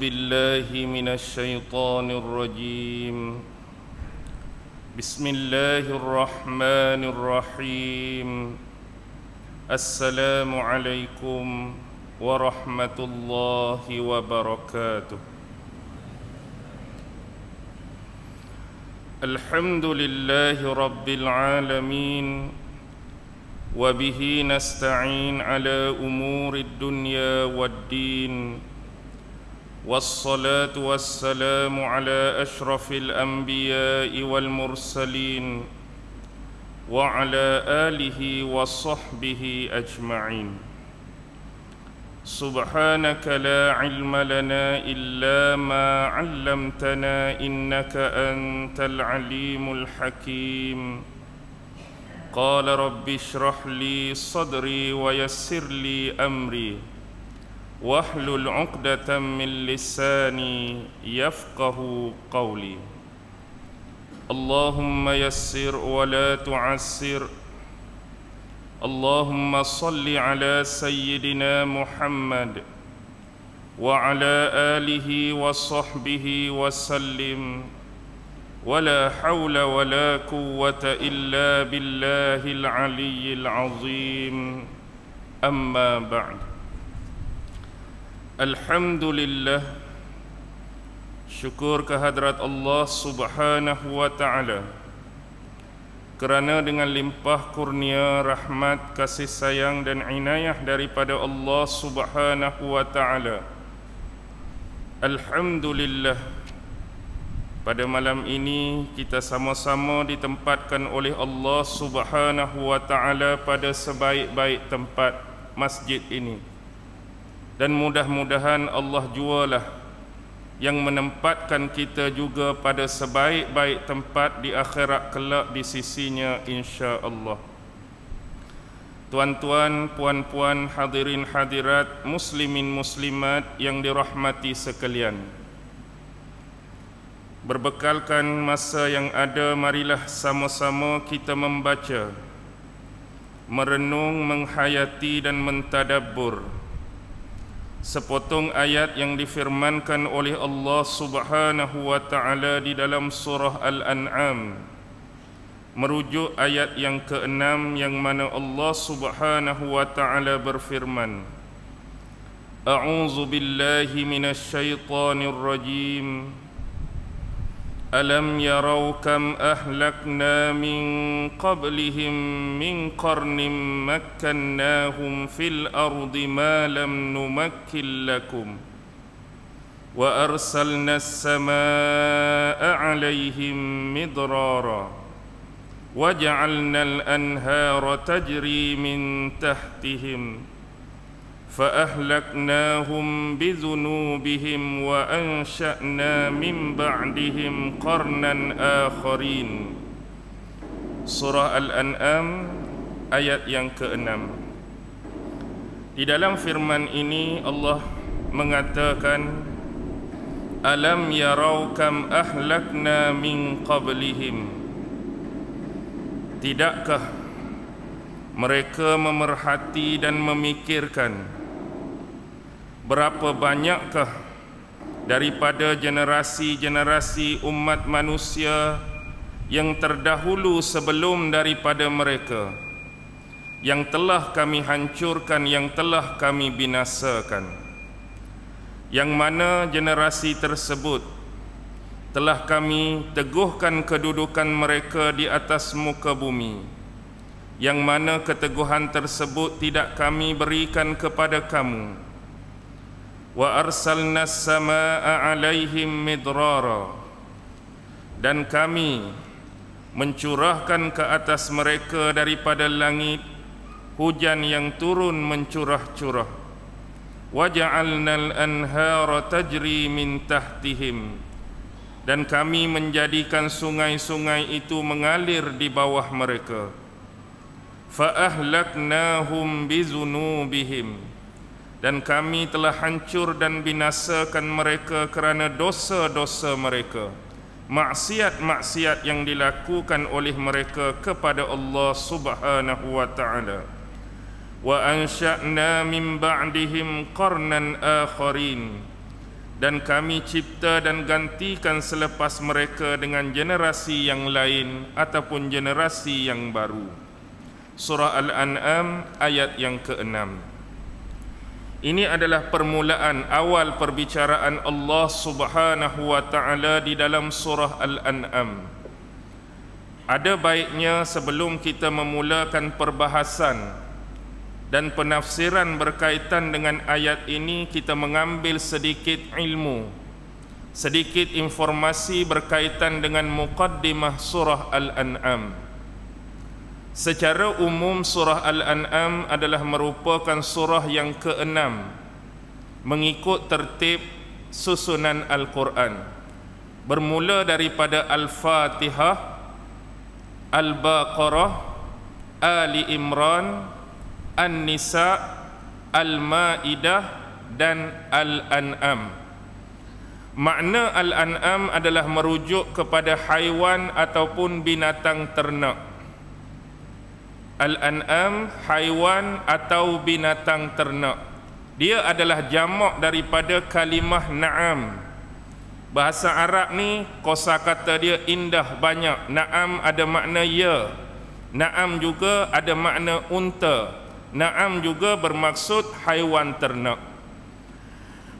بالله من الشيطان الرجيم. بسم الله الرحمن الرحيم. السلام عليكم ورحمة الله وبركاته. الحمد لله رب العالمين، وبه نستعين على أمور الدنيا والدين، والصلاة والسلام على أشرف الأنبياء والمرسلين وعلى آله وصحبه أجمعين. سبحانك لا علم لنا إلا ما علمتنا إنك أنت العليم الحكيم. قال رب اشرح لي صدري ويسر لي أمري واحلل عقدة من لساني يفقه قولي. اللهم يسر ولا تعسر. اللهم صل على سيدنا محمد وعلى آله وصحبه وسلم، ولا حول ولا قوة إلا بالله العلي العظيم. أما بعد. Alhamdulillah, syukur kehadrat Allah Subhanahu wa ta'ala kerana dengan limpah kurnia, rahmat, kasih sayang dan inayah daripada Allah Subhanahu wa ta'ala, alhamdulillah, pada malam ini kita sama-sama ditempatkan oleh Allah Subhanahu wa ta'ala pada sebaik-baik tempat, masjid ini. Dan mudah-mudahan Allah jualah yang menempatkan kita juga pada sebaik-baik tempat di akhirat kelak di sisinya, insya-Allah. Tuan-tuan, puan-puan, hadirin hadirat, muslimin muslimat yang dirahmati sekalian, berbekalkan masa yang ada, marilah sama-sama kita membaca, merenung, menghayati dan mentadabbur sepotong ayat yang difirmankan oleh Allah Subhanahu wa ta'ala di dalam surah Al-An'am, merujuk ayat yang ke-6 yang mana Allah Subhanahu wa ta'ala berfirman, A'udzu billahi minasy syaithanir rajim. Alam yarau kam ahlakna min qablihim min qarnin makkannahum fil ardi ma lam numakkin lakum wa arsalna as-samaa'a 'alayhim midrara wa ja'alna al-anhara tajri min tahtihim فأهلكناهم بذنوبهم وأنشأنا من بعدهم قرنا آخرين. Surah Al-An'am ayat yang ke-6. Di dalam firman ini Allah mengatakan, Alam yarau kam ahlakna min qablihim. Tidakkah mereka memerhati dan memikirkan berapa banyakkah daripada generasi-generasi umat manusia yang terdahulu sebelum daripada mereka, yang telah kami hancurkan, yang telah kami binasakan, yang mana generasi tersebut telah kami teguhkan kedudukan mereka di atas muka bumi, yang mana keteguhan tersebut tidak kami berikan kepada kamu. Wa arsalna as-samaa'a 'alaihim midrara, dan kami mencurahkan ke atas mereka daripada langit hujan yang turun mencurah-curah. Wa ja'alnal anhara tajri min tahtihim, dan kami menjadikan sungai-sungai itu mengalir di bawah mereka. Fa ahlaknahum bizunubihim, dan kami telah hancur dan binasakan mereka kerana dosa-dosa mereka, maksiat-maksiat yang dilakukan oleh mereka kepada Allah Subhanahu wa ta'ala. Wa ansha'na min ba'dihim qarnan akharin, dan kami cipta dan gantikan selepas mereka dengan generasi yang lain ataupun generasi yang baru. Surah Al-An'am ayat yang ke-6. Ini adalah permulaan awal perbicaraan Allah Subhanahu wa taala di dalam surah Al-An'am. Ada baiknya sebelum kita memulakan perbahasan dan penafsiran berkaitan dengan ayat ini, kita mengambil sedikit ilmu, sedikit informasi berkaitan dengan muqaddimah surah Al-An'am. Secara umum surah Al-An'am adalah merupakan surah yang ke-6 mengikut tertib susunan Al-Quran, bermula daripada Al-Fatihah, Al-Baqarah, Ali Imran, An-Nisa, Al-Ma'idah dan Al-An'am. Makna Al-An'am adalah merujuk kepada haiwan ataupun binatang ternak. Al-An'am, haiwan atau binatang ternak. Dia adalah jamak daripada kalimah na'am. Bahasa Arab ni kosakata dia indah banyak. Na'am ada makna ya. Na'am juga ada makna unta. Na'am juga bermaksud haiwan ternak.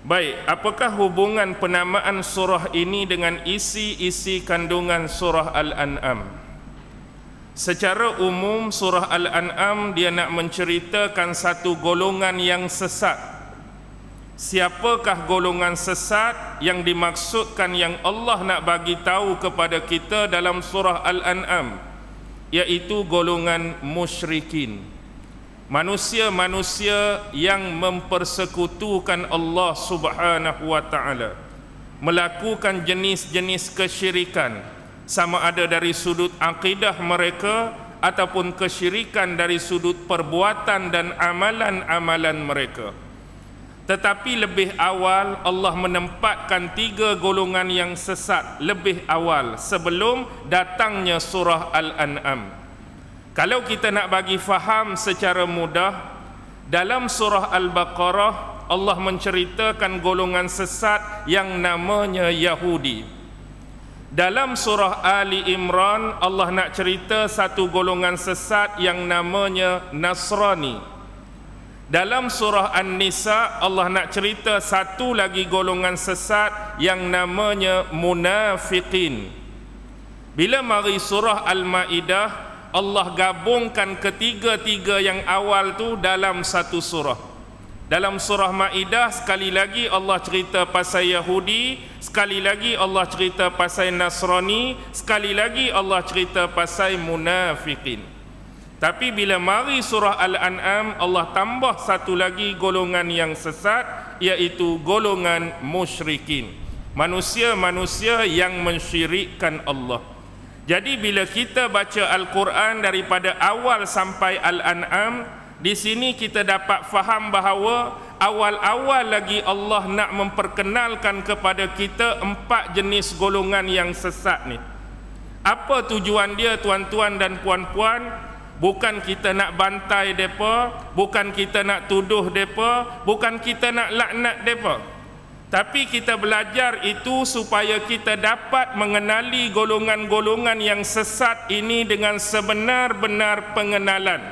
Baik, apakah hubungan penamaan surah ini dengan isi-isi kandungan surah Al-An'am? Secara umum surah Al-An'am dia nak menceritakan satu golongan yang sesat. Siapakah golongan sesat yang dimaksudkan yang Allah nak bagi tahu kepada kita dalam surah Al-An'am? Iaitu golongan musyrikin. Manusia-manusia yang mempersekutukan Allah Subhanahu wa taala, melakukan jenis-jenis kesyirikan, sama ada dari sudut akidah mereka ataupun kesyirikan dari sudut perbuatan dan amalan-amalan mereka. Tetapi lebih awal Allah menempatkan 3 golongan yang sesat lebih awal sebelum datangnya surah Al-An'am. Kalau kita nak bagi faham secara mudah, dalam surah Al-Baqarah Allah menceritakan golongan sesat yang namanya Yahudi. Dalam surah Ali Imran Allah nak cerita satu golongan sesat yang namanya Nasrani. Dalam surah An-Nisa Allah nak cerita satu lagi golongan sesat yang namanya munafiqin. Bila mari surah Al-Ma'idah, Allah gabungkan ketiga-tiga yang awal tu dalam satu surah. Dalam surah Ma'idah sekali lagi Allah cerita pasal Yahudi, sekali lagi Allah cerita pasal Nasrani, sekali lagi Allah cerita pasal munafiqin. Tapi bila mari surah Al-An'am Allah tambah satu lagi golongan yang sesat, iaitu golongan musyrikin. Manusia-manusia yang mensyirikkan Allah. Jadi bila kita baca Al-Quran daripada awal sampai Al-An'am, di sini kita dapat faham bahawa awal-awal lagi Allah nak memperkenalkan kepada kita 4 jenis golongan yang sesat ni. Apa tujuan dia tuan-tuan dan puan-puan? Bukan kita nak bantai mereka, bukan kita nak tuduh mereka, bukan kita nak laknat mereka. Tapi kita belajar itu supaya kita dapat mengenali golongan-golongan yang sesat ini dengan sebenar-benar pengenalan.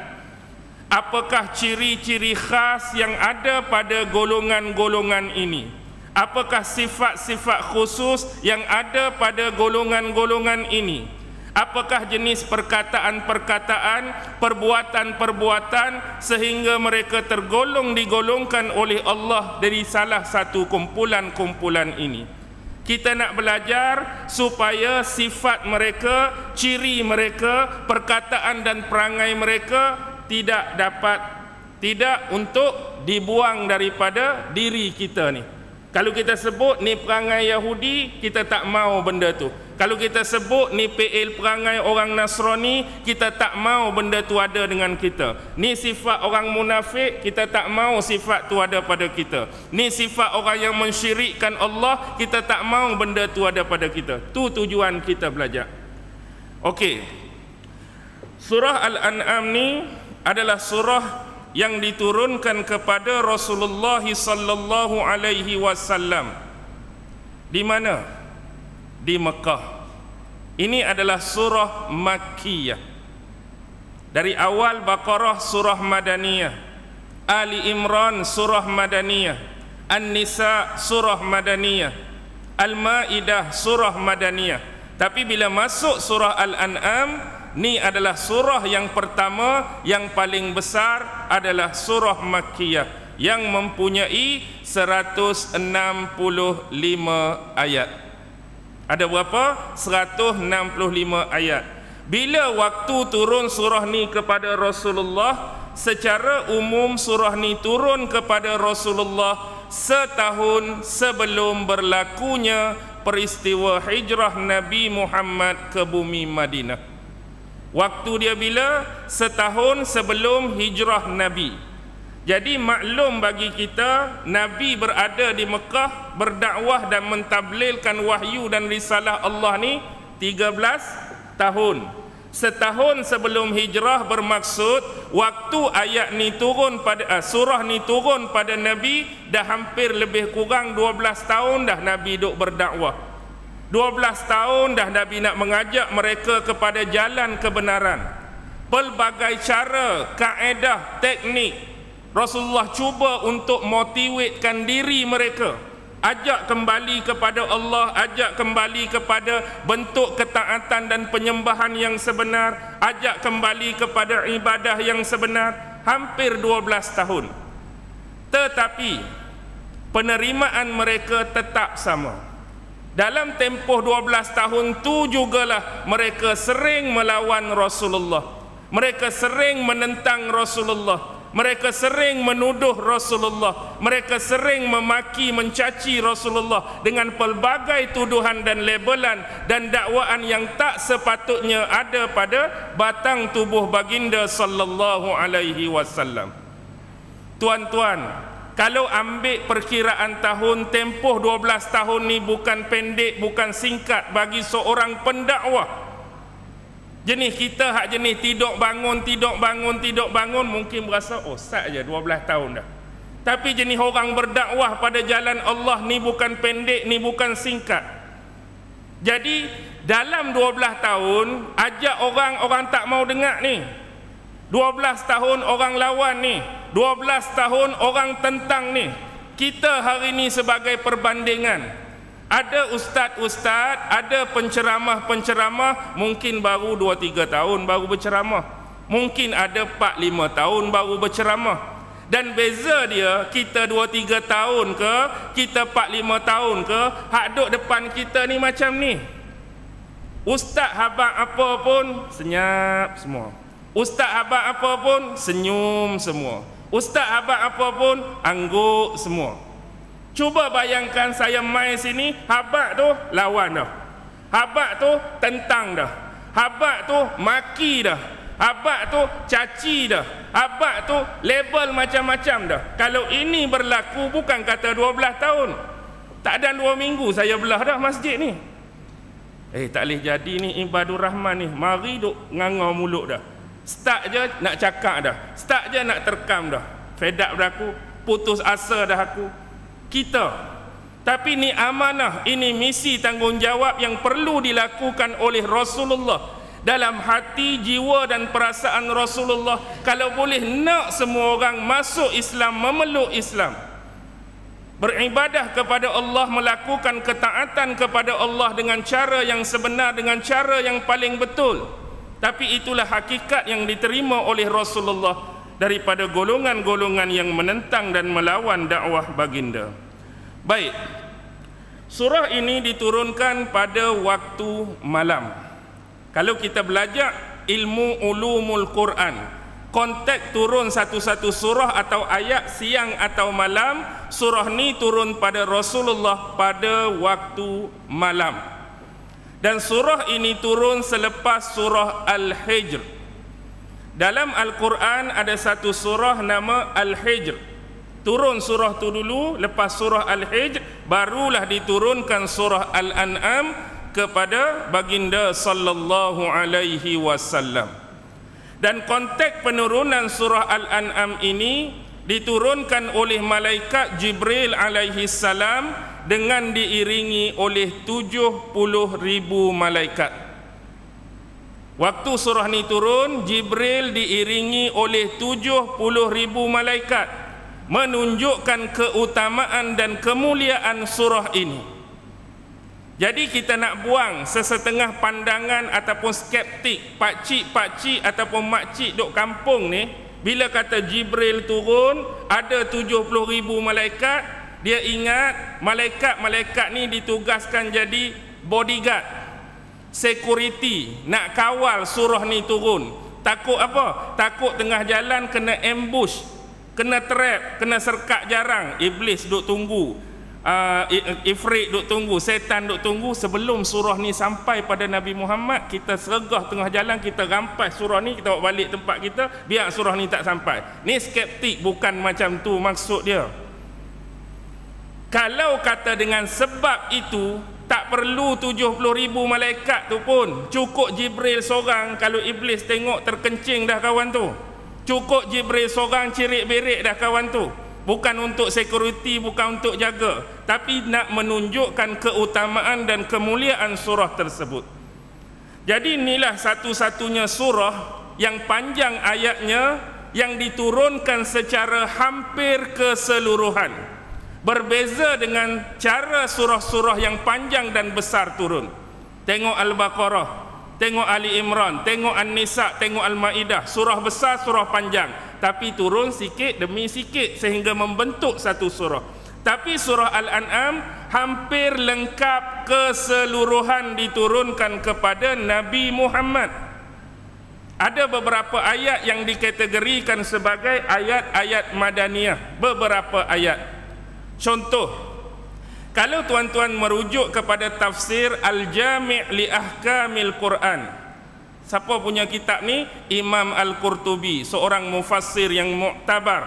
Apakah ciri-ciri khas yang ada pada golongan-golongan ini? Apakah sifat-sifat khusus yang ada pada golongan-golongan ini? Apakah jenis perkataan-perkataan, perbuatan-perbuatan sehingga mereka digolongkan oleh Allah dari salah satu kumpulan-kumpulan ini? Kita nak belajar supaya sifat mereka, ciri mereka, perkataan dan perangai mereka tidak untuk dibuang daripada diri kita ni. Kalau kita sebut ni perangai Yahudi, kita tak mau benda tu. Kalau kita sebut ni PL perangai orang Nasrani, kita tak mau benda tu ada dengan kita. Ni sifat orang munafik, kita tak mau sifat tu ada pada kita. Ni sifat orang yang mensyirikkan Allah, kita tak mau benda tu ada pada kita. Tu tujuan kita belajar. Okey. Surah Al-An'am ni adalah surah yang diturunkan kepada Rasulullah sallallahu alaihi wasallam Di mana? Di Mekah. Ini adalah surah Makkiyah. Dari awal Baqarah surah Madaniyah, Ali Imran surah Madaniyah, An-Nisa surah Madaniyah, Al-Maidah surah Madaniyah. Tapi bila masuk surah Al-An'am, ni adalah surah yang pertama, yang paling besar adalah surah Makkiyah yang mempunyai 165 ayat. Ada berapa? 165 ayat. Bila waktu turun surah ni kepada Rasulullah, secara umum surah ni turun kepada Rasulullah setahun sebelum berlakunya peristiwa hijrah Nabi Muhammad ke bumi Madinah. Waktu dia bila? Setahun sebelum hijrah Nabi. Jadi maklum bagi kita, Nabi berada di Mekah berdakwah dan mentablilkan wahyu dan risalah Allah ni 13 tahun. Setahun sebelum hijrah bermaksud waktu ayat ni turun pada surah ni turun pada Nabi dah hampir lebih kurang 12 tahun dah Nabi duk berdakwah. 12 tahun dah Nabi nak mengajak mereka kepada jalan kebenaran. Pelbagai cara, kaedah, teknik Rasulullah cuba untuk motivatkan diri mereka, ajak kembali kepada Allah, ajak kembali kepada bentuk ketaatan dan penyembahan yang sebenar, ajak kembali kepada ibadah yang sebenar. Hampir 12 tahun. Tetapi penerimaan mereka tetap sama. Dalam tempoh 12 tahun tu jugalah mereka sering melawan Rasulullah, mereka sering menentang Rasulullah, mereka sering menuduh Rasulullah, mereka sering memaki, mencaci Rasulullah dengan pelbagai tuduhan dan labelan dan dakwaan yang tak sepatutnya ada pada batang tubuh baginda sallallahu alaihi wasallam. Tuan-tuan, kalau ambil perkiraan tahun, tempoh 12 tahun ni bukan pendek, bukan singkat bagi seorang pendakwah. Jenis kita hak jenis tidur bangun mungkin berasa oh sat je 12 tahun dah. Tapi jenis orang berdakwah pada jalan Allah ni bukan pendek, ni bukan singkat. Jadi dalam 12 tahun ajak orang tak mau dengar ni. 12 tahun orang lawan ni, 12 tahun orang tentang ni. Kita hari ni sebagai perbandingan, ada ustaz-ustaz, ada penceramah-penceramah mungkin baru 2-3 tahun baru berceramah, mungkin ada 4-5 tahun baru berceramah. Dan beza dia, kita 2-3 tahun ke, kita 4-5 tahun ke, hak duk depan kita ni macam ni. Ustaz habaq apa pun senyap semua, ustaz habaq apa pun senyum semua, ustaz habaq apa pun angguk semua. Cuba bayangkan saya mai sini, habaq tu lawan dah, habaq tu tentang dah, habaq tu maki dah, habaq tu caci dah, habaq tu label macam-macam dah. Kalau ini berlaku bukan kata 12 tahun, tak ada 2 minggu saya belah dah masjid ni. Tak boleh jadi ni Ibadur Rahman ni, mari duk nganga mulut dah. Start je nak cakap dah, start je nak terkam dah. Fed up dah aku, putus asa dah aku. Kita, tapi ni amanah, ini misi tanggungjawab yang perlu dilakukan oleh Rasulullah. Dalam hati, jiwa dan perasaan Rasulullah, kalau boleh nak semua orang masuk Islam, memeluk Islam, beribadah kepada Allah, melakukan ketaatan kepada Allah dengan cara yang sebenar, dengan cara yang paling betul. Tapi itulah hakikat yang diterima oleh Rasulullah daripada golongan-golongan yang menentang dan melawan dakwah baginda. Baik, surah ini diturunkan pada waktu malam. Kalau kita belajar ilmu ulumul Quran, konteks turun satu-satu surah atau ayat siang atau malam, surah ni turun pada Rasulullah pada waktu malam. Dan surah ini turun selepas surah Al-Hijr. Dalam Al-Quran ada satu surah nama Al-Hijr. Turun surah tu dulu, lepas surah Al-Hijr barulah diturunkan surah Al-An'am kepada baginda sallallahu alaihi wasallam. Dan konteks penurunan surah Al-An'am ini diturunkan oleh malaikat Jibril alaihi salam dengan diiringi oleh 70,000 malaikat. Waktu surah ni turun, Jibril diiringi oleh 70,000 malaikat, menunjukkan keutamaan dan kemuliaan surah ini. Jadi kita nak buang sesetengah pandangan ataupun skeptik, pakcik-pakcik ataupun makcik duk kampung ni, bila kata Jibril turun ada 70,000 malaikat, dia ingat malaikat-malaikat ni ditugaskan jadi bodyguard, security, nak kawal surah ni turun. Takut apa? Takut tengah jalan kena ambush, kena trap, kena serkak jarang. Iblis duk tunggu, Ifrit duk tunggu, setan duk tunggu. Sebelum surah ni sampai pada Nabi Muhammad, kita sergah tengah jalan, kita rampas surah ni, kita bawa balik tempat kita, biar surah ni tak sampai. Ni skeptik, bukan macam tu maksud dia. Kalau kata dengan sebab itu, tak perlu 70,000 malaikat tu pun, cukup Jibril seorang. Kalau Iblis tengok terkencing dah kawan tu, cukup Jibril seorang cirik berik dah kawan tu. Bukan untuk security, bukan untuk jaga, tapi nak menunjukkan keutamaan dan kemuliaan surah tersebut. Jadi inilah satu-satunya surah yang panjang ayatnya, yang diturunkan secara hampir keseluruhan. Berbeza dengan cara surah-surah yang panjang dan besar turun. Tengok Al-Baqarah, tengok Ali Imran, tengok An-Nisa, tengok Al-Maidah. Surah besar, surah panjang, tapi turun sikit demi sikit sehingga membentuk satu surah. Tapi surah Al-An'am hampir lengkap keseluruhan diturunkan kepada Nabi Muhammad. Ada beberapa ayat yang dikategorikan sebagai ayat-ayat madaniyah, beberapa ayat. Contoh, kalau tuan-tuan merujuk kepada tafsir Al-Jami' li Ahkamil Quran. Siapa punya kitab ni? Imam Al-Qurtubi, seorang mufassir yang muktabar.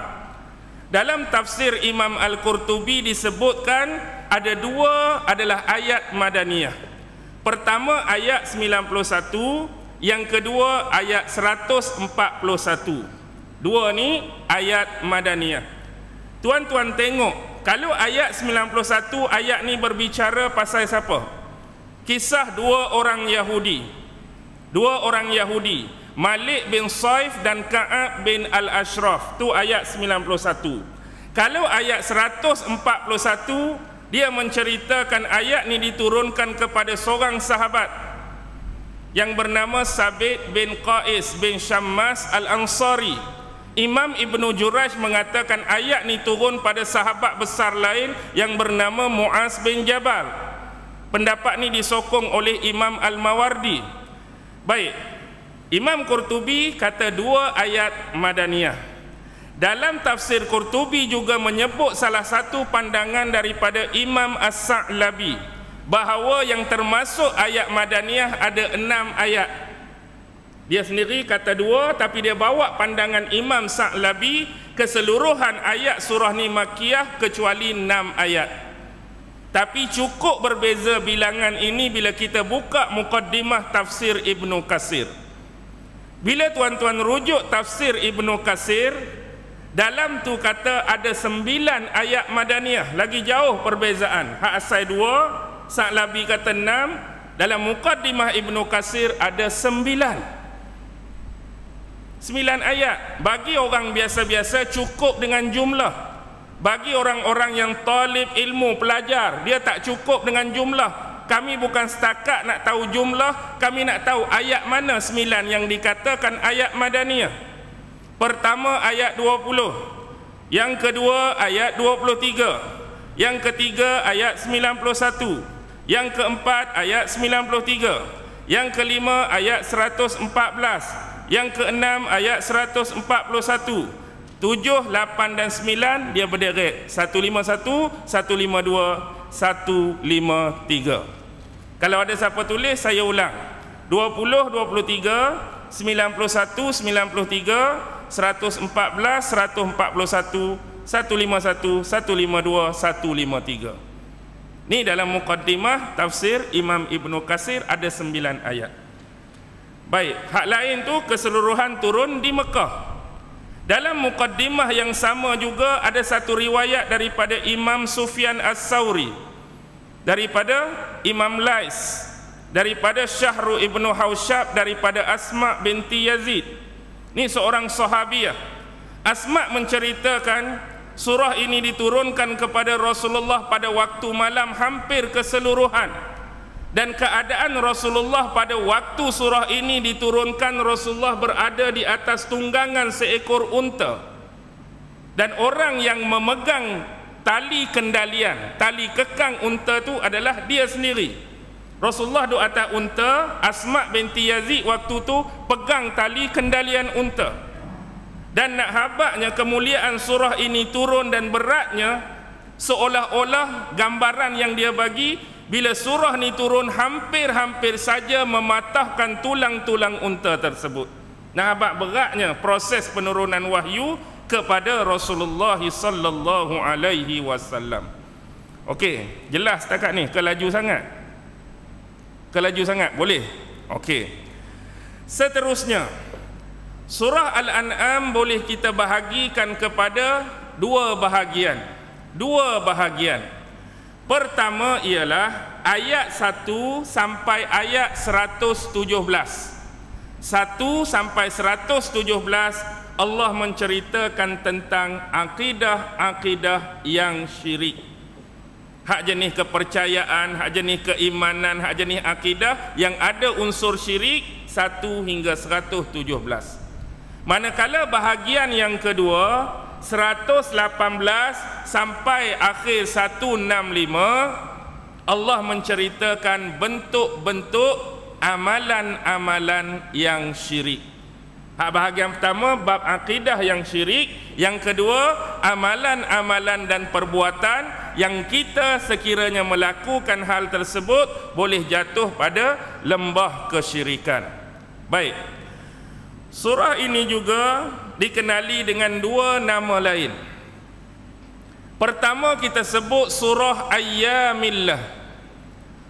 Dalam tafsir Imam Al-Qurtubi disebutkan ada dua adalah ayat madaniyah. Pertama ayat 91, yang kedua ayat 141. Dua ni ayat madaniyah. Tuan-tuan tengok, kalau ayat 91, ayat ni berbicara pasal siapa? Kisah dua orang Yahudi. Dua orang Yahudi, Malik bin Saif dan Ka'ab bin Al-Ashraf. Tu ayat 91. Kalau ayat 141, dia menceritakan ayat ni diturunkan kepada seorang sahabat yang bernama Sabit bin Qais bin Syammas Al-Ansari. Imam Ibnu Jurayj mengatakan ayat ni turun pada sahabat besar lain yang bernama Muaz bin Jabal. Pendapat ni disokong oleh Imam Al-Mawardi. Baik, Imam Qurtubi kata dua ayat madaniyah. Dalam tafsir Qurtubi juga menyebut salah satu pandangan daripada Imam As-Sa'labi, bahawa yang termasuk ayat madaniyah ada 6 ayat. Dia sendiri kata dua, tapi dia bawa pandangan Imam Sa'labi, keseluruhan ayat surah ni makiyah kecuali 6 ayat. Tapi cukup berbeza bilangan ini bila kita buka muqaddimah tafsir Ibnu Katsir. Bila tuan-tuan rujuk tafsir Ibnu Katsir, dalam tu kata ada 9 ayat madaniyah. Lagi jauh perbezaan. Hak asal 2, Sa'labi kata 6. Dalam muqaddimah Ibnu Katsir ada 9 ayat. Bagi orang biasa-biasa cukup dengan jumlah. Bagi orang-orang yang talib ilmu, pelajar, dia tak cukup dengan jumlah. Kami bukan setakat nak tahu jumlah, kami nak tahu ayat mana 9 yang dikatakan ayat madaniyah. Pertama ayat 20, yang kedua ayat 23, yang ketiga ayat 91, yang keempat ayat 93, yang kelima ayat 114, yang keenam ayat 141, 7, 8 dan 9 dia berderet 151, 152, 153. Kalau ada siapa tulis saya ulang. 20, 23, 91, 93, 114, 141, 151, 152, 153. Ni dalam muqaddimah tafsir Imam Ibnu Katsir ada 9 ayat. Baik, hak lain tu keseluruhan turun di Mekah. Dalam muqaddimah yang sama juga ada satu riwayat daripada Imam Sufyan As-Sauri. daripada Imam Lais, daripada Syahru ibnu Hausyab, daripada Asma binti Yazid. Ini seorang sahabiah. Asma menceritakan surah ini diturunkan kepada Rasulullah pada waktu malam hampir keseluruhan, dan keadaan Rasulullah pada waktu surah ini diturunkan, Rasulullah berada di atas tunggangan seekor unta, dan orang yang memegang tali kendalian, tali kekang unta itu adalah dia sendiri. Rasulullah duduk atas unta, Asma binti Yazid waktu tu pegang tali kendalian unta. Dan nak habaknya kemuliaan surah ini turun dan beratnya, seolah-olah gambaran yang dia bagi, bila surah ni turun hampir-hampir saja mematahkan tulang-tulang unta tersebut. Nah, habak beratnya proses penurunan wahyu kepada Rasulullah sallallahu alaihi wasallam. Okey, jelas setakat ni ke laju sangat? Ke laju sangat boleh? Okey. Seterusnya, surah Al-An'am boleh kita bahagikan kepada dua bahagian. Pertama ialah ayat 1 sampai ayat 117. 1 sampai 117 Allah menceritakan tentang akidah-akidah yang syirik. Hak jenis kepercayaan, hak jenis keimanan, hak jenis akidah yang ada unsur syirik 1 hingga 117. Manakala bahagian yang kedua 118 sampai akhir 165 Allah menceritakan bentuk-bentuk amalan-amalan yang syirik. Hak bahagian pertama bab akidah yang syirik, yang kedua amalan-amalan dan perbuatan yang kita sekiranya melakukan hal tersebut boleh jatuh pada lembah kesyirikan. Baik. Surah ini juga dikenali dengan dua nama lain. Pertama kita sebut surah Ayyamillah.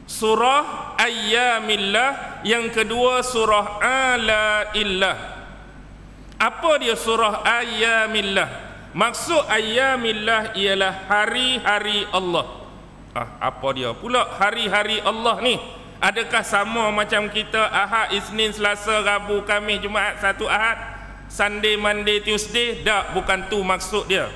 Surah Ayyamillah. Yang kedua surah Alaillah. Apa dia surah Ayyamillah? Maksud Ayyamillah ialah hari-hari Allah. Apa dia pula hari-hari Allah ni? Adakah sama macam kita Ahad, Isnin, Selasa, Rabu, Khamis, Jumaat, satu Ahad, Sunday, Monday, Tuesday? Tak, bukan tu maksud dia.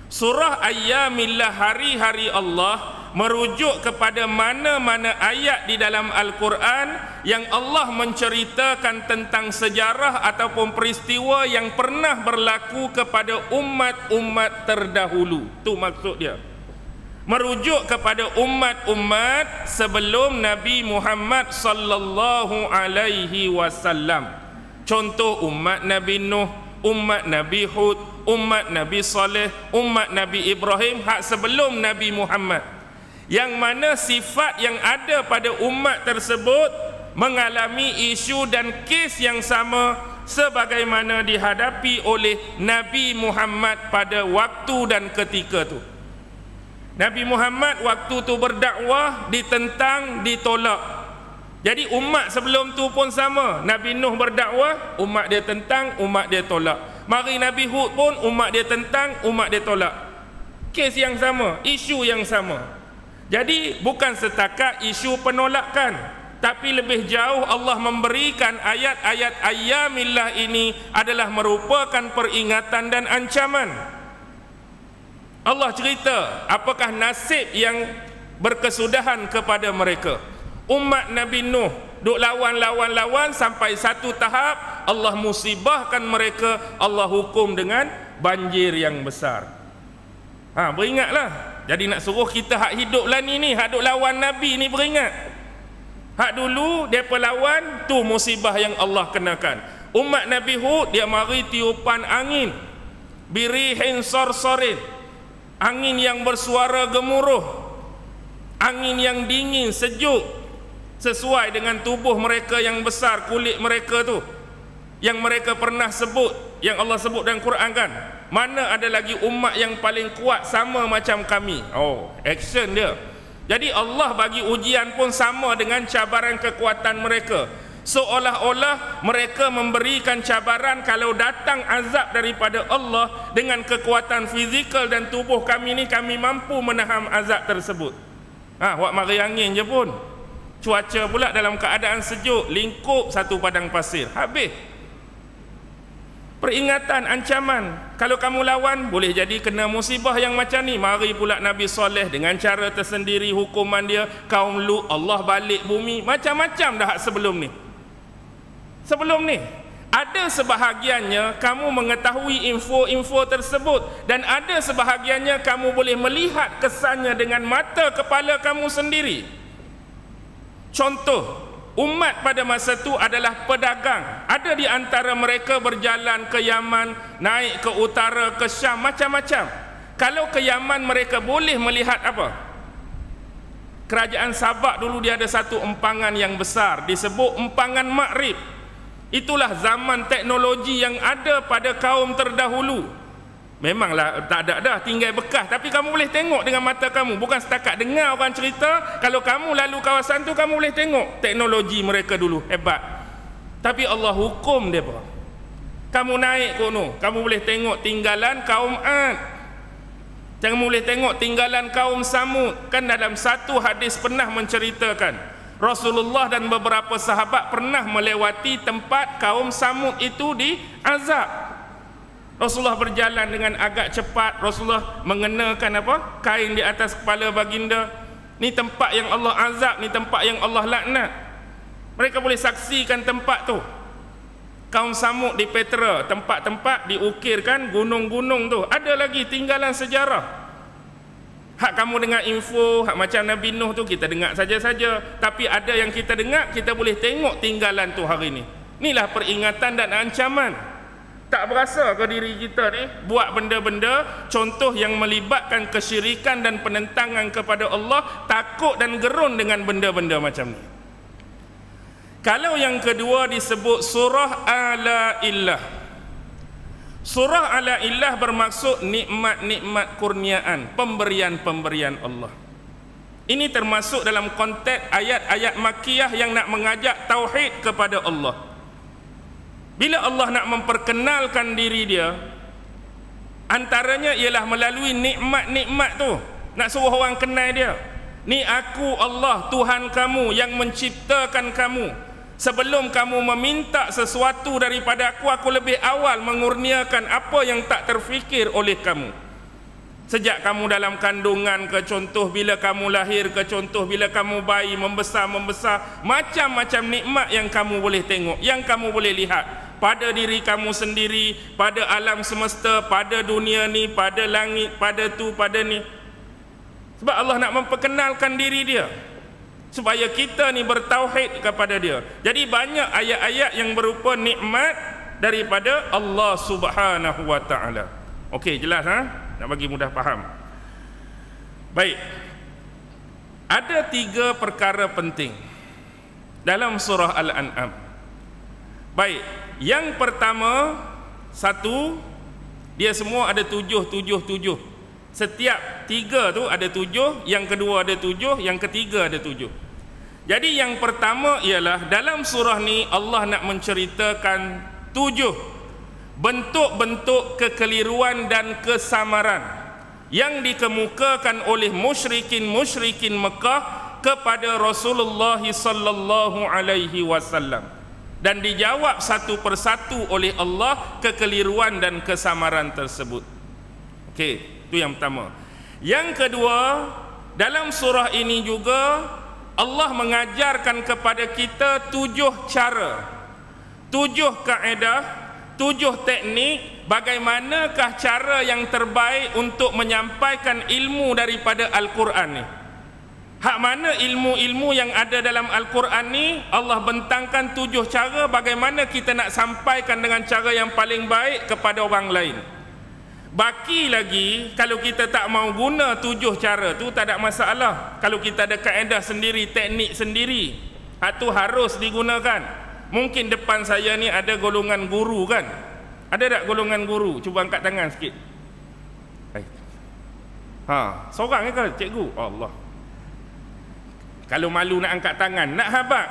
Surah Ayyamillah, hari-hari Allah, merujuk kepada mana-mana ayat di dalam Al-Quran yang Allah menceritakan tentang sejarah ataupun peristiwa yang pernah berlaku kepada umat-umat terdahulu. Tu maksud dia. Merujuk kepada umat-umat sebelum Nabi Muhammad sallallahu alaihi wasallam. Contoh umat Nabi Nuh, umat Nabi Hud, umat Nabi Saleh, umat Nabi Ibrahim, hak sebelum Nabi Muhammad. Yang mana sifat yang ada pada umat tersebut mengalami isu dan kes yang sama sebagaimana dihadapi oleh Nabi Muhammad pada waktu dan ketika itu. Nabi Muhammad waktu tu berdakwah, ditentang, ditolak. Jadi umat sebelum tu pun sama. Nabi Nuh berdakwah, umat dia tentang, umat dia tolak. Mari Nabi Hud pun umat dia tentang, umat dia tolak. Kes yang sama, isu yang sama. Jadi bukan setakat isu penolakan, tapi lebih jauh Allah memberikan ayat-ayat Ayyamillah ini adalah merupakan peringatan dan ancaman. Allah cerita apakah nasib yang berkesudahan kepada mereka. Umat Nabi Nuh duk lawan sampai satu tahap Allah musibahkan mereka, Allah hukum dengan banjir yang besar. Beringatlah. Jadi nak suruh kita hak hidup lah ni hak duk lawan Nabi ni beringat. Hak dulu depa lawan tu musibah yang Allah kenakan. Umat Nabi Hud dia mari tiupan angin, birihin sorsorin, angin yang bersuara gemuruh, angin yang dingin sejuk sesuai dengan tubuh mereka yang besar, kulit mereka tu yang mereka pernah sebut, yang Allah sebut dalam Quran kan, mana ada lagi umat yang paling kuat sama macam kami. Action dia. Jadi Allah bagi ujian pun sama dengan cabaran kekuatan mereka. Seolah-olah mereka memberikan cabaran kalau datang azab daripada Allah dengan kekuatan fizikal dan tubuh kami ni, kami mampu menahan azab tersebut. Wak mari angin je pun. Cuaca pula dalam keadaan sejuk, lingkup satu padang pasir. Habis. Peringatan, ancaman. Kalau kamu lawan, boleh jadi kena musibah yang macam ni. Mari pula Nabi Soleh dengan cara tersendiri, hukuman dia, kaum Lut, Allah balik bumi. Macam-macam dah sebelum ni. Sebelum ni. Ada sebahagiannya kamu mengetahui info-info tersebut. Dan ada sebahagiannya kamu boleh melihat kesannya dengan mata kepala kamu sendiri. Contoh, umat pada masa itu adalah pedagang. Ada di antara mereka berjalan ke Yaman, naik ke utara, ke Syam, macam-macam. Kalau ke Yaman mereka boleh melihat apa? Kerajaan Sabak dulu dia ada satu empangan yang besar, disebut empangan Maghrib. Itulah zaman teknologi yang ada pada kaum terdahulu. Memanglah tak ada dah, tinggal bekas. Tapi kamu boleh tengok dengan mata kamu. Bukan setakat dengar orang cerita. Kalau kamu lalu kawasan tu, kamu boleh tengok teknologi mereka dulu. Hebat. Tapi Allah hukum dia apa? Kamu naik kono, kamu boleh tengok tinggalan kaum Ad. Kamu boleh tengok tinggalan kaum Samud. Kan dalam satu hadis pernah menceritakan Rasulullah dan beberapa sahabat pernah melewati tempat kaum Samud itu diazab. Rasulullah berjalan dengan agak cepat. Rasulullah mengenakan apa? Kain di atas kepala baginda. Ni tempat yang Allah azab, ni tempat yang Allah laknat. Mereka boleh saksikan tempat tu. Kaum Samud di Petra, tempat-tempat diukirkan gunung-gunung tu. Ada lagi tinggalan sejarah. Hak kamu dengar info, hak macam Nabi Nuh tu kita dengar saja-saja. Tapi ada yang kita dengar, kita boleh tengok tinggalan tu hari ni. Inilah peringatan dan ancaman. Tak berasa ke diri kita ni buat benda-benda, contoh yang melibatkan kesyirikan dan penentangan kepada Allah, takut dan gerun dengan benda-benda macam ni. Kalau yang kedua disebut surah Ala-Illah. Surah Ala-Illah bermaksud nikmat-nikmat kurniaan, pemberian-pemberian Allah. Ini termasuk dalam konteks ayat-ayat Makkiyah yang nak mengajak tauhid kepada Allah. Bila Allah nak memperkenalkan diri dia, antaranya ialah melalui nikmat-nikmat tu. Nak suruh orang kenal dia. Ni aku Allah, Tuhan kamu yang menciptakan kamu. Sebelum kamu meminta sesuatu daripada aku lebih awal mengurniakan apa yang tak terfikir oleh kamu. Sejak kamu dalam kandungan ke contoh, bila kamu lahir ke contoh, bila kamu bayi membesar, macam-macam nikmat yang kamu boleh tengok, yang kamu boleh lihat pada diri kamu sendiri, pada alam semesta, pada dunia ni, pada langit, pada tu, pada ni. Sebab Allah nak memperkenalkan diri dia, supaya kita ni bertauhid kepada dia. Jadi banyak ayat-ayat yang berupa nikmat daripada Allah Subhanahu wa taala. Okey, jelas nak bagi mudah faham. Baik. Ada 3 perkara penting dalam surah Al-An'am. Baik, yang pertama, satu, dia semua ada 7. Setiap 3 tu ada 7, yang kedua ada 7, yang ketiga ada 7. Jadi yang pertama ialah dalam surah ni Allah nak menceritakan 7 bentuk-bentuk kekeliruan dan kesamaran yang dikemukakan oleh musyrikin Mekah kepada Rasulullah sallallahu alaihi wasallam, dan dijawab satu persatu oleh Allah kekeliruan dan kesamaran tersebut. Okey, itu yang pertama. Yang kedua, dalam surah ini juga Allah mengajarkan kepada kita 7 cara, 7 kaedah, 7 teknik bagaimanakah cara yang terbaik untuk menyampaikan ilmu daripada Al-Quran ni. Hak mana ilmu-ilmu yang ada dalam Al-Quran ni, Allah bentangkan 7 cara bagaimana kita nak sampaikan dengan cara yang paling baik kepada orang lain. Baki lagi, kalau kita tak mau guna 7 cara tu tak ada masalah. Kalau kita ada kaedah sendiri, teknik sendiri, itu harus digunakan. Mungkin depan saya ni ada golongan guru kan? Ada tak golongan guru? Cuba angkat tangan sikit. Seorang ke cikgu? Allah. Kalau malu nak angkat tangan, nak habaq.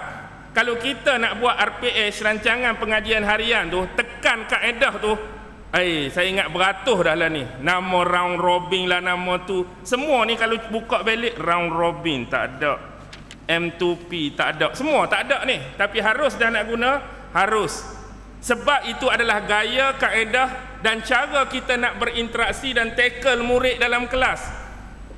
Kalau kita nak buat RPS, rancangan pengajian harian tu, tekan kaedah tu, Saya ingat beratus dah lah ni. Nama round robin lah, nama tu. Semua ni kalau buka balik round robin tak ada. M2P tak ada. Semua tak ada ni. Tapi harus dah nak guna, harus. Sebab itu adalah gaya, kaedah dan cara kita nak berinteraksi dan tackle murid dalam kelas.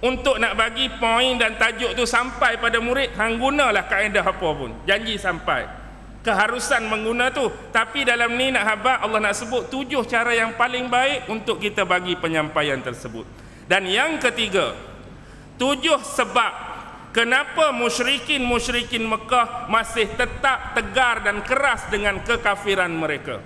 Untuk nak bagi poin dan tajuk tu sampai pada murid, hang gunalah kaedah apa pun. Janji sampai. Keharusan mengguna tu. Tapi dalam ni nak habaq, Allah nak sebut 7 cara yang paling baik untuk kita bagi penyampaian tersebut. Dan yang ketiga, 7 sebab kenapa musyrikin Mekah masih tetap tegar dan keras dengan kekafiran mereka.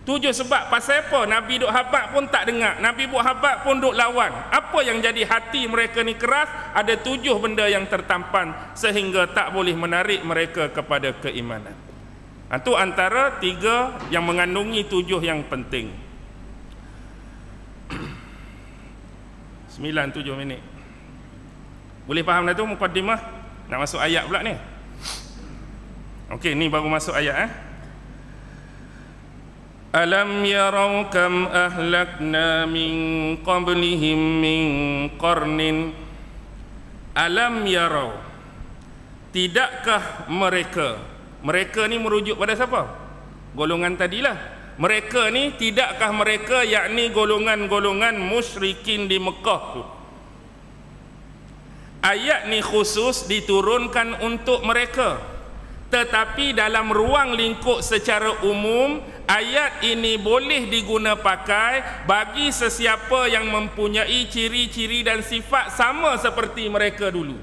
7 sebab. Pasal apa Nabi duk habaq pun tak dengar, Nabi buat habaq pun duk lawan. Apa yang jadi hati mereka ni keras? Ada 7 benda yang tertampan sehingga tak boleh menarik mereka kepada keimanan. Itu antara 3 yang mengandungi 7 yang penting. 9-7 minit. Boleh faham dah tu mukaddimah? Nak masuk ayat pula ni. Okey, ni baru masuk ayat. Alam yarau kam ahlakna min qablihim min qarnin. Alam yarau, tidakkah mereka ni merujuk pada siapa? Golongan tadilah. Mereka ni, tidakkah mereka, yakni golongan-golongan musyrikin di Mekah tu. Ayat ni khusus diturunkan untuk mereka. Tetapi dalam ruang lingkup secara umum, ayat ini boleh diguna pakai bagi sesiapa yang mempunyai ciri-ciri dan sifat sama seperti mereka dulu.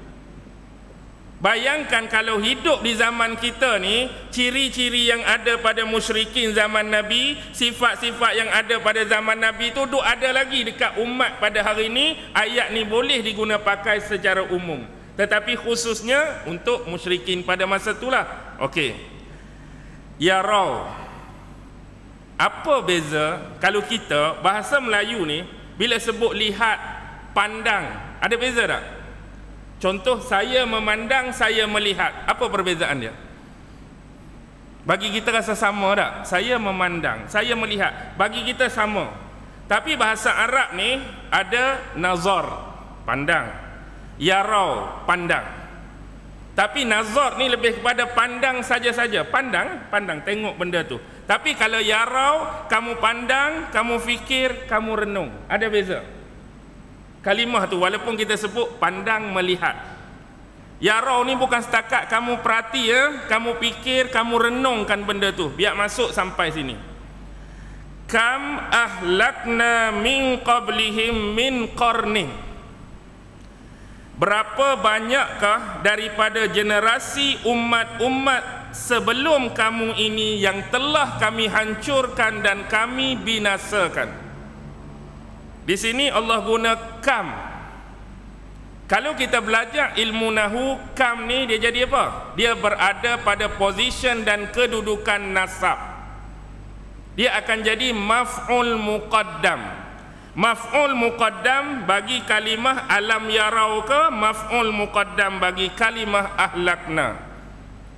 Bayangkan kalau hidup di zaman kita ni, ciri-ciri yang ada pada musyrikin zaman Nabi, sifat-sifat yang ada pada zaman Nabi tu duk ada lagi dekat umat pada hari ni. Ayat ni boleh diguna pakai secara umum, tetapi khususnya untuk musyrikin pada masa itulah. Okey. Ya raw. Apa beza kalau kita bahasa Melayu ni bila sebut lihat, pandang, ada beza tak? Contoh, saya memandang, saya melihat. Apa perbezaan dia? Bagi kita rasa sama tak? Saya memandang, saya melihat. Bagi kita sama. Tapi bahasa Arab ni ada nazar, pandang. Yarau, pandang. Tapi nazar ni lebih kepada pandang saja-saja. Pandang, tengok benda tu. Tapi kalau yarau, kamu pandang, kamu fikir, kamu renung. Ada beza. Kalimah tu walaupun kita sebut pandang, melihat. Yarau ni bukan setakat kamu perhati, kamu fikir, kamu renungkan benda tu. Biar masuk sampai sini. Kam ahlakna min qablihim min qarnin. Berapa banyakkah daripada generasi umat-umat sebelum kamu ini yang telah kami hancurkan dan kami binasakan. Di sini Allah guna kam. Kalau kita belajar ilmu nahu, kam ni dia jadi apa? Dia berada pada position dan kedudukan nasab. Dia akan jadi maf'ul muqaddam. Maf'ul muqaddam bagi kalimah alam yarau ke maf'ul muqaddam bagi kalimah ahlakna.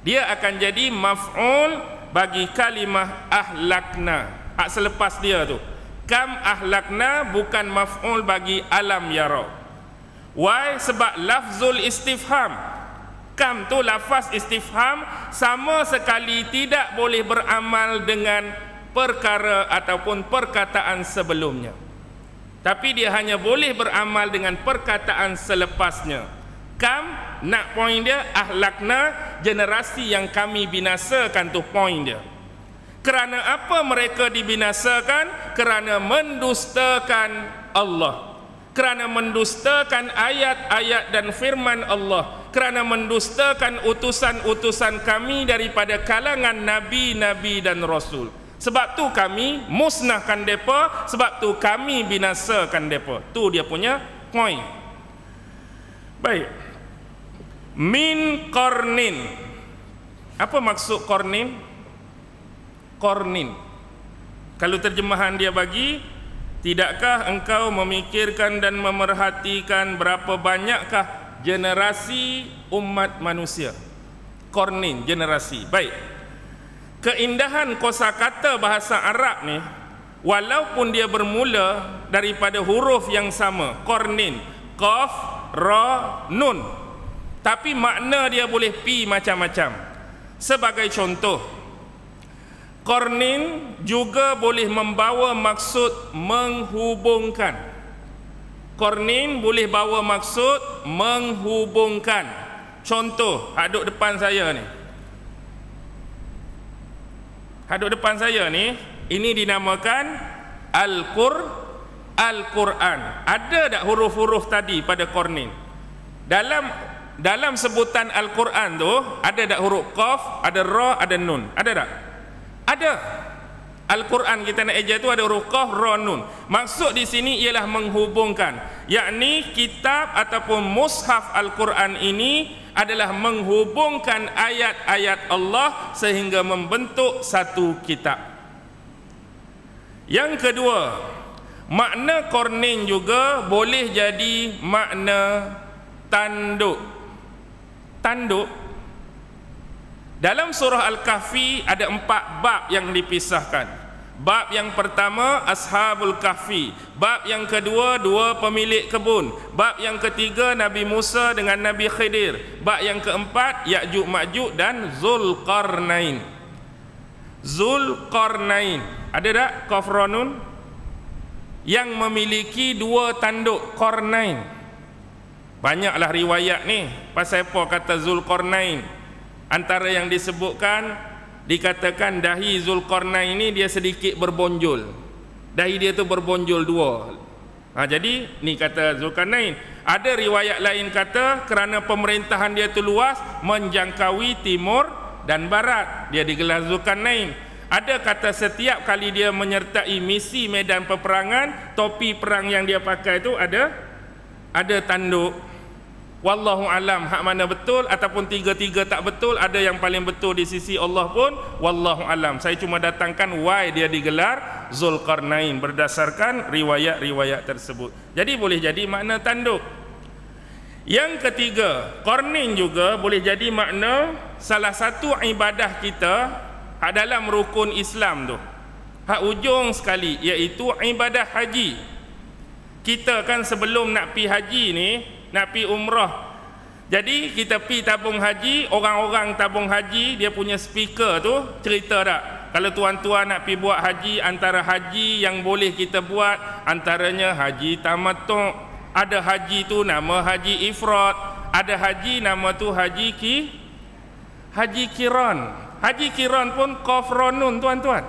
Dia akan jadi maf'ul bagi kalimah ahlakna. Hak selepas dia tu. Kam ahlakna bukan maf'ul bagi alam yarau. Why? Sebab lafzul istifham. Kam tu lafaz istifham, sama sekali tidak boleh beramal dengan perkara ataupun perkataan sebelumnya. Tapi dia hanya boleh beramal dengan perkataan selepasnya. Kam, nak poin dia, ahlakna, generasi yang kami binasakan tu poin dia. Kerana apa mereka dibinasakan? Kerana mendustakan Allah. Kerana mendustakan ayat-ayat dan firman Allah. Kerana mendustakan utusan-utusan kami daripada kalangan Nabi-Nabi dan Rasul. Sebab tu kami musnahkan mereka, sebab tu kami binasakan mereka. Tu dia punya poin. Baik. Min qarnin. Apa maksud qarnin? Qarnin, kalau terjemahan dia bagi, tidakkah engkau memikirkan dan memerhatikan berapa banyakkah generasi umat manusia? Qarnin, generasi. Baik. Keindahan kosakata bahasa Arab ni, walaupun dia bermula daripada huruf yang sama, qarnin, qaf, ra, nun, tapi makna dia boleh pi macam-macam. Sebagai contoh, qarnin juga boleh membawa maksud menghubungkan. Qarnin boleh bawa maksud menghubungkan. Contoh, hadut depan saya ni. Hadut depan saya ni, ini dinamakan Al-Quran. Ada tak huruf-huruf tadi pada qarnin? Dalam sebutan Al-Quran tu, ada tak huruf qaf, ada ra, ada nun? Ada tak? Ada. Al-Quran kita nak eja tu ada huruf qaf, ra, nun. Maksud di sini ialah menghubungkan, yakni kitab ataupun mushaf Al-Quran ini adalah menghubungkan ayat-ayat Allah sehingga membentuk satu kitab. Yang kedua, makna qarnin juga boleh jadi makna tanduk. Tanduk dalam surah Al-Kahfi ada 4 bab yang dipisahkan. Bab yang pertama Ashabul Kahfi, bab yang kedua 2 pemilik kebun, bab yang ketiga Nabi Musa dengan Nabi Khidir, bab yang keempat Ya'juj Ma'juj dan Zulqarnain. Zulqarnain, ada tak qaf ra nun yang memiliki 2 tanduk qarnain? Banyaklah riwayat ni pasal apa kata Zulqarnain. Antara yang disebutkan, dikatakan dahi Zulqarnain ini dia sedikit berbonjol. Dahi dia tu berbonjol 2. Jadi ni kata Zulqarnain. Ada riwayat lain kata kerana pemerintahan dia tu luas, menjangkaui timur dan barat, dia digelar Zulqarnain. Ada kata setiap kali dia menyertai misi medan peperangan, topi perang yang dia pakai tu ada tanduk. Wallahu alam hak mana betul ataupun tiga-tiga tak betul, ada yang paling betul di sisi Allah pun wallahu alam. Saya cuma datangkan why dia digelar Zulqarnain berdasarkan riwayat-riwayat tersebut. Jadi boleh jadi makna tanduk. Yang ketiga, qarnin juga boleh jadi makna salah satu ibadah kita hak dalam rukun Islam tu, hak ujung sekali, iaitu ibadah haji. Kita kan sebelum nak pi haji ni, nak pi umrah, jadi kita pi tabung haji, orang-orang tabung haji dia punya speaker tu cerita tak, kalau tuan-tuan nak pi buat haji, antara haji yang boleh kita buat antaranya haji tamattu', ada haji tu nama haji ifrad, ada haji nama tu haji kiran. Haji kiran pun qaf ra nun tuan-tuan.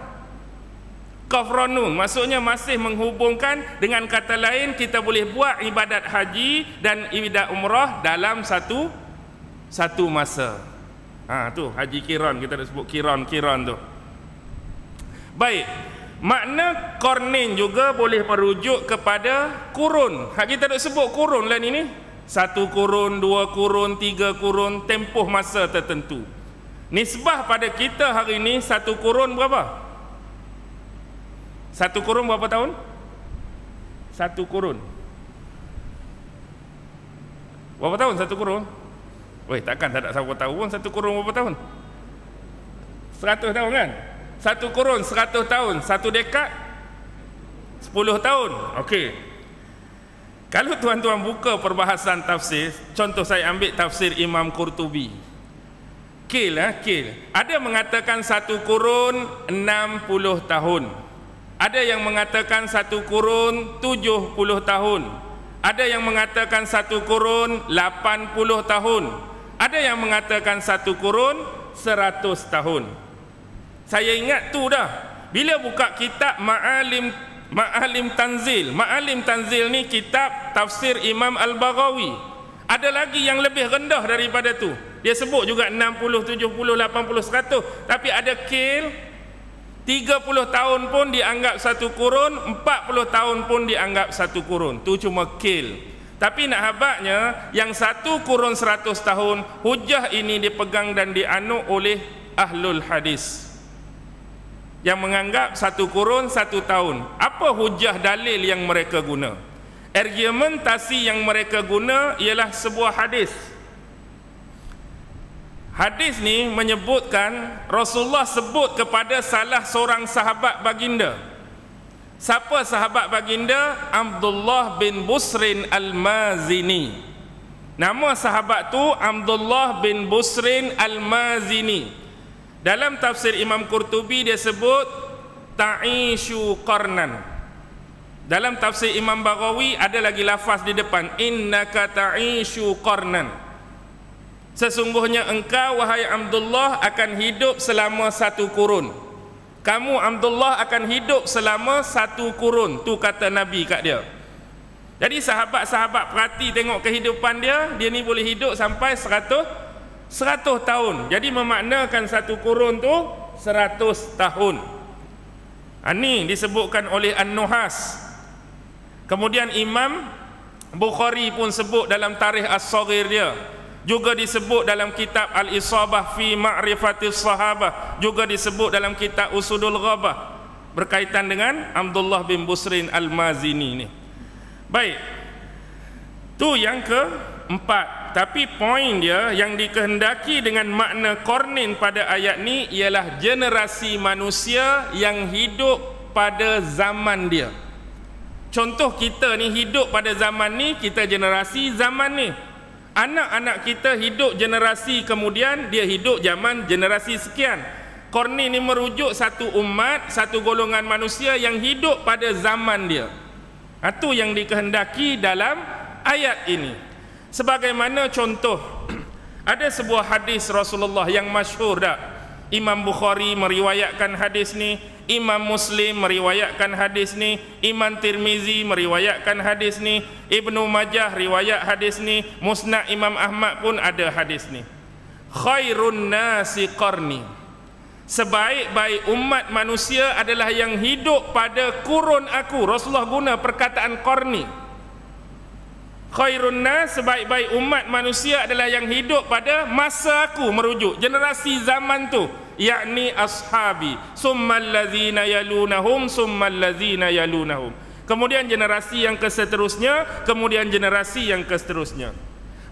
Qaf ra nun maksudnya masih menghubungkan, dengan kata lain kita boleh buat ibadat haji dan ibadat umrah dalam satu masa. Tu haji kiran, kita dah sebut kiran tu. Baik, makna qarnin juga boleh merujuk kepada kurun. Kita dah sebut kurun lah ini. 1 kurun, 2 kurun, 3 kurun, tempoh masa tertentu. Nisbah pada kita hari ini 1 kurun berapa? 1 kurun berapa tahun? 1 kurun berapa tahun 1 kurun? Weh, takkan tak ada siapa tahu pun 1 kurun berapa tahun? 100 tahun kan? 1 kurun 100 tahun, 1 dekad 10 tahun. Okey, kalau tuan-tuan buka perbahasan tafsir, contoh saya ambil tafsir Imam Qurtubi, Kil. Ada mengatakan 1 kurun 60 tahun. Ada yang mengatakan 1 kurun 70 tahun. Ada yang mengatakan 1 kurun 80 tahun. Ada yang mengatakan 1 kurun 100 tahun. Saya ingat tu dah. Bila buka kitab Ma'alim Tanzil. Ma'alim Tanzil ni kitab tafsir Imam Al-Baghawi. Ada lagi yang lebih rendah daripada tu. Dia sebut juga 60, 70, 80, 100. Tapi ada kil 30 tahun pun dianggap 1 kurun, 40 tahun pun dianggap 1 kurun. Tu cuma kil. Tapi nak habaknya, yang 1 kurun 100 tahun, hujah ini dipegang dan dianut oleh ahlul hadis, yang menganggap 1 kurun 1 tahun. Apa hujah dalil yang mereka guna? Argumentasi yang mereka guna ialah sebuah hadis. Hadis ni menyebutkan Rasulullah sebut kepada salah seorang sahabat baginda, Siapa sahabat baginda? Abdullah bin Busrin Al-Mazini. Nama sahabat tu Abdullah bin Busrin Al-Mazini. Dalam tafsir Imam Qurtubi dia sebut ta'ishu qarnan. Dalam tafsir Imam Baghawi ada lagi lafaz di depan, innaka ta'ishu qarnan. Sesungguhnya engkau wahai Abdullah akan hidup selama satu kurun. Kamu Abdullah akan hidup selama satu kurun. Tu kata Nabi kat dia. Jadi sahabat-sahabat perhati tengok kehidupan dia. Dia ni boleh hidup sampai 100 tahun. Jadi memaknakan satu kurun tu 100 tahun. Ini disebutkan oleh An-Nuhas. Kemudian Imam Bukhari pun sebut dalam Tarikh As-Saghir dia. Juga disebut dalam kitab Al-Isabah fi Ma'rifatis Sahabah, juga disebut dalam kitab Usudul Ghabah berkaitan dengan Abdullah bin Busrin Al-Mazini ni. Baik. Tu yang keempat. Tapi poin dia yang dikehendaki dengan makna qarnin pada ayat ni ialah generasi manusia yang hidup pada zaman dia. Contoh kita ni hidup pada zaman ni, kita generasi zaman ni. Anak-anak kita hidup generasi kemudian, dia hidup zaman generasi sekian. Qarni ni merujuk satu umat, satu golongan manusia yang hidup pada zaman dia. Itu yang dikehendaki dalam ayat ini. Sebagaimana contoh, ada sebuah hadis Rasulullah yang masyhur dah. Imam Bukhari meriwayatkan hadis ni, Imam Muslim meriwayatkan hadis ni, Imam Tirmizi meriwayatkan hadis ni, Ibnu Majah riwayat hadis ni, Musnad Imam Ahmad pun ada hadis ni. Khairun nasi qarni. Sebaik-baik umat manusia adalah yang hidup pada kurun aku. Rasulullah guna perkataan qarni. Khairun nas, sebaik-baik umat manusia adalah yang hidup pada masa aku, merujuk generasi zaman tu, yakni ashabi, summal ladzina yalunahum summal ladzina yalunahum. Kemudian generasi yang keseterusnya, kemudian generasi yang keseterusnya.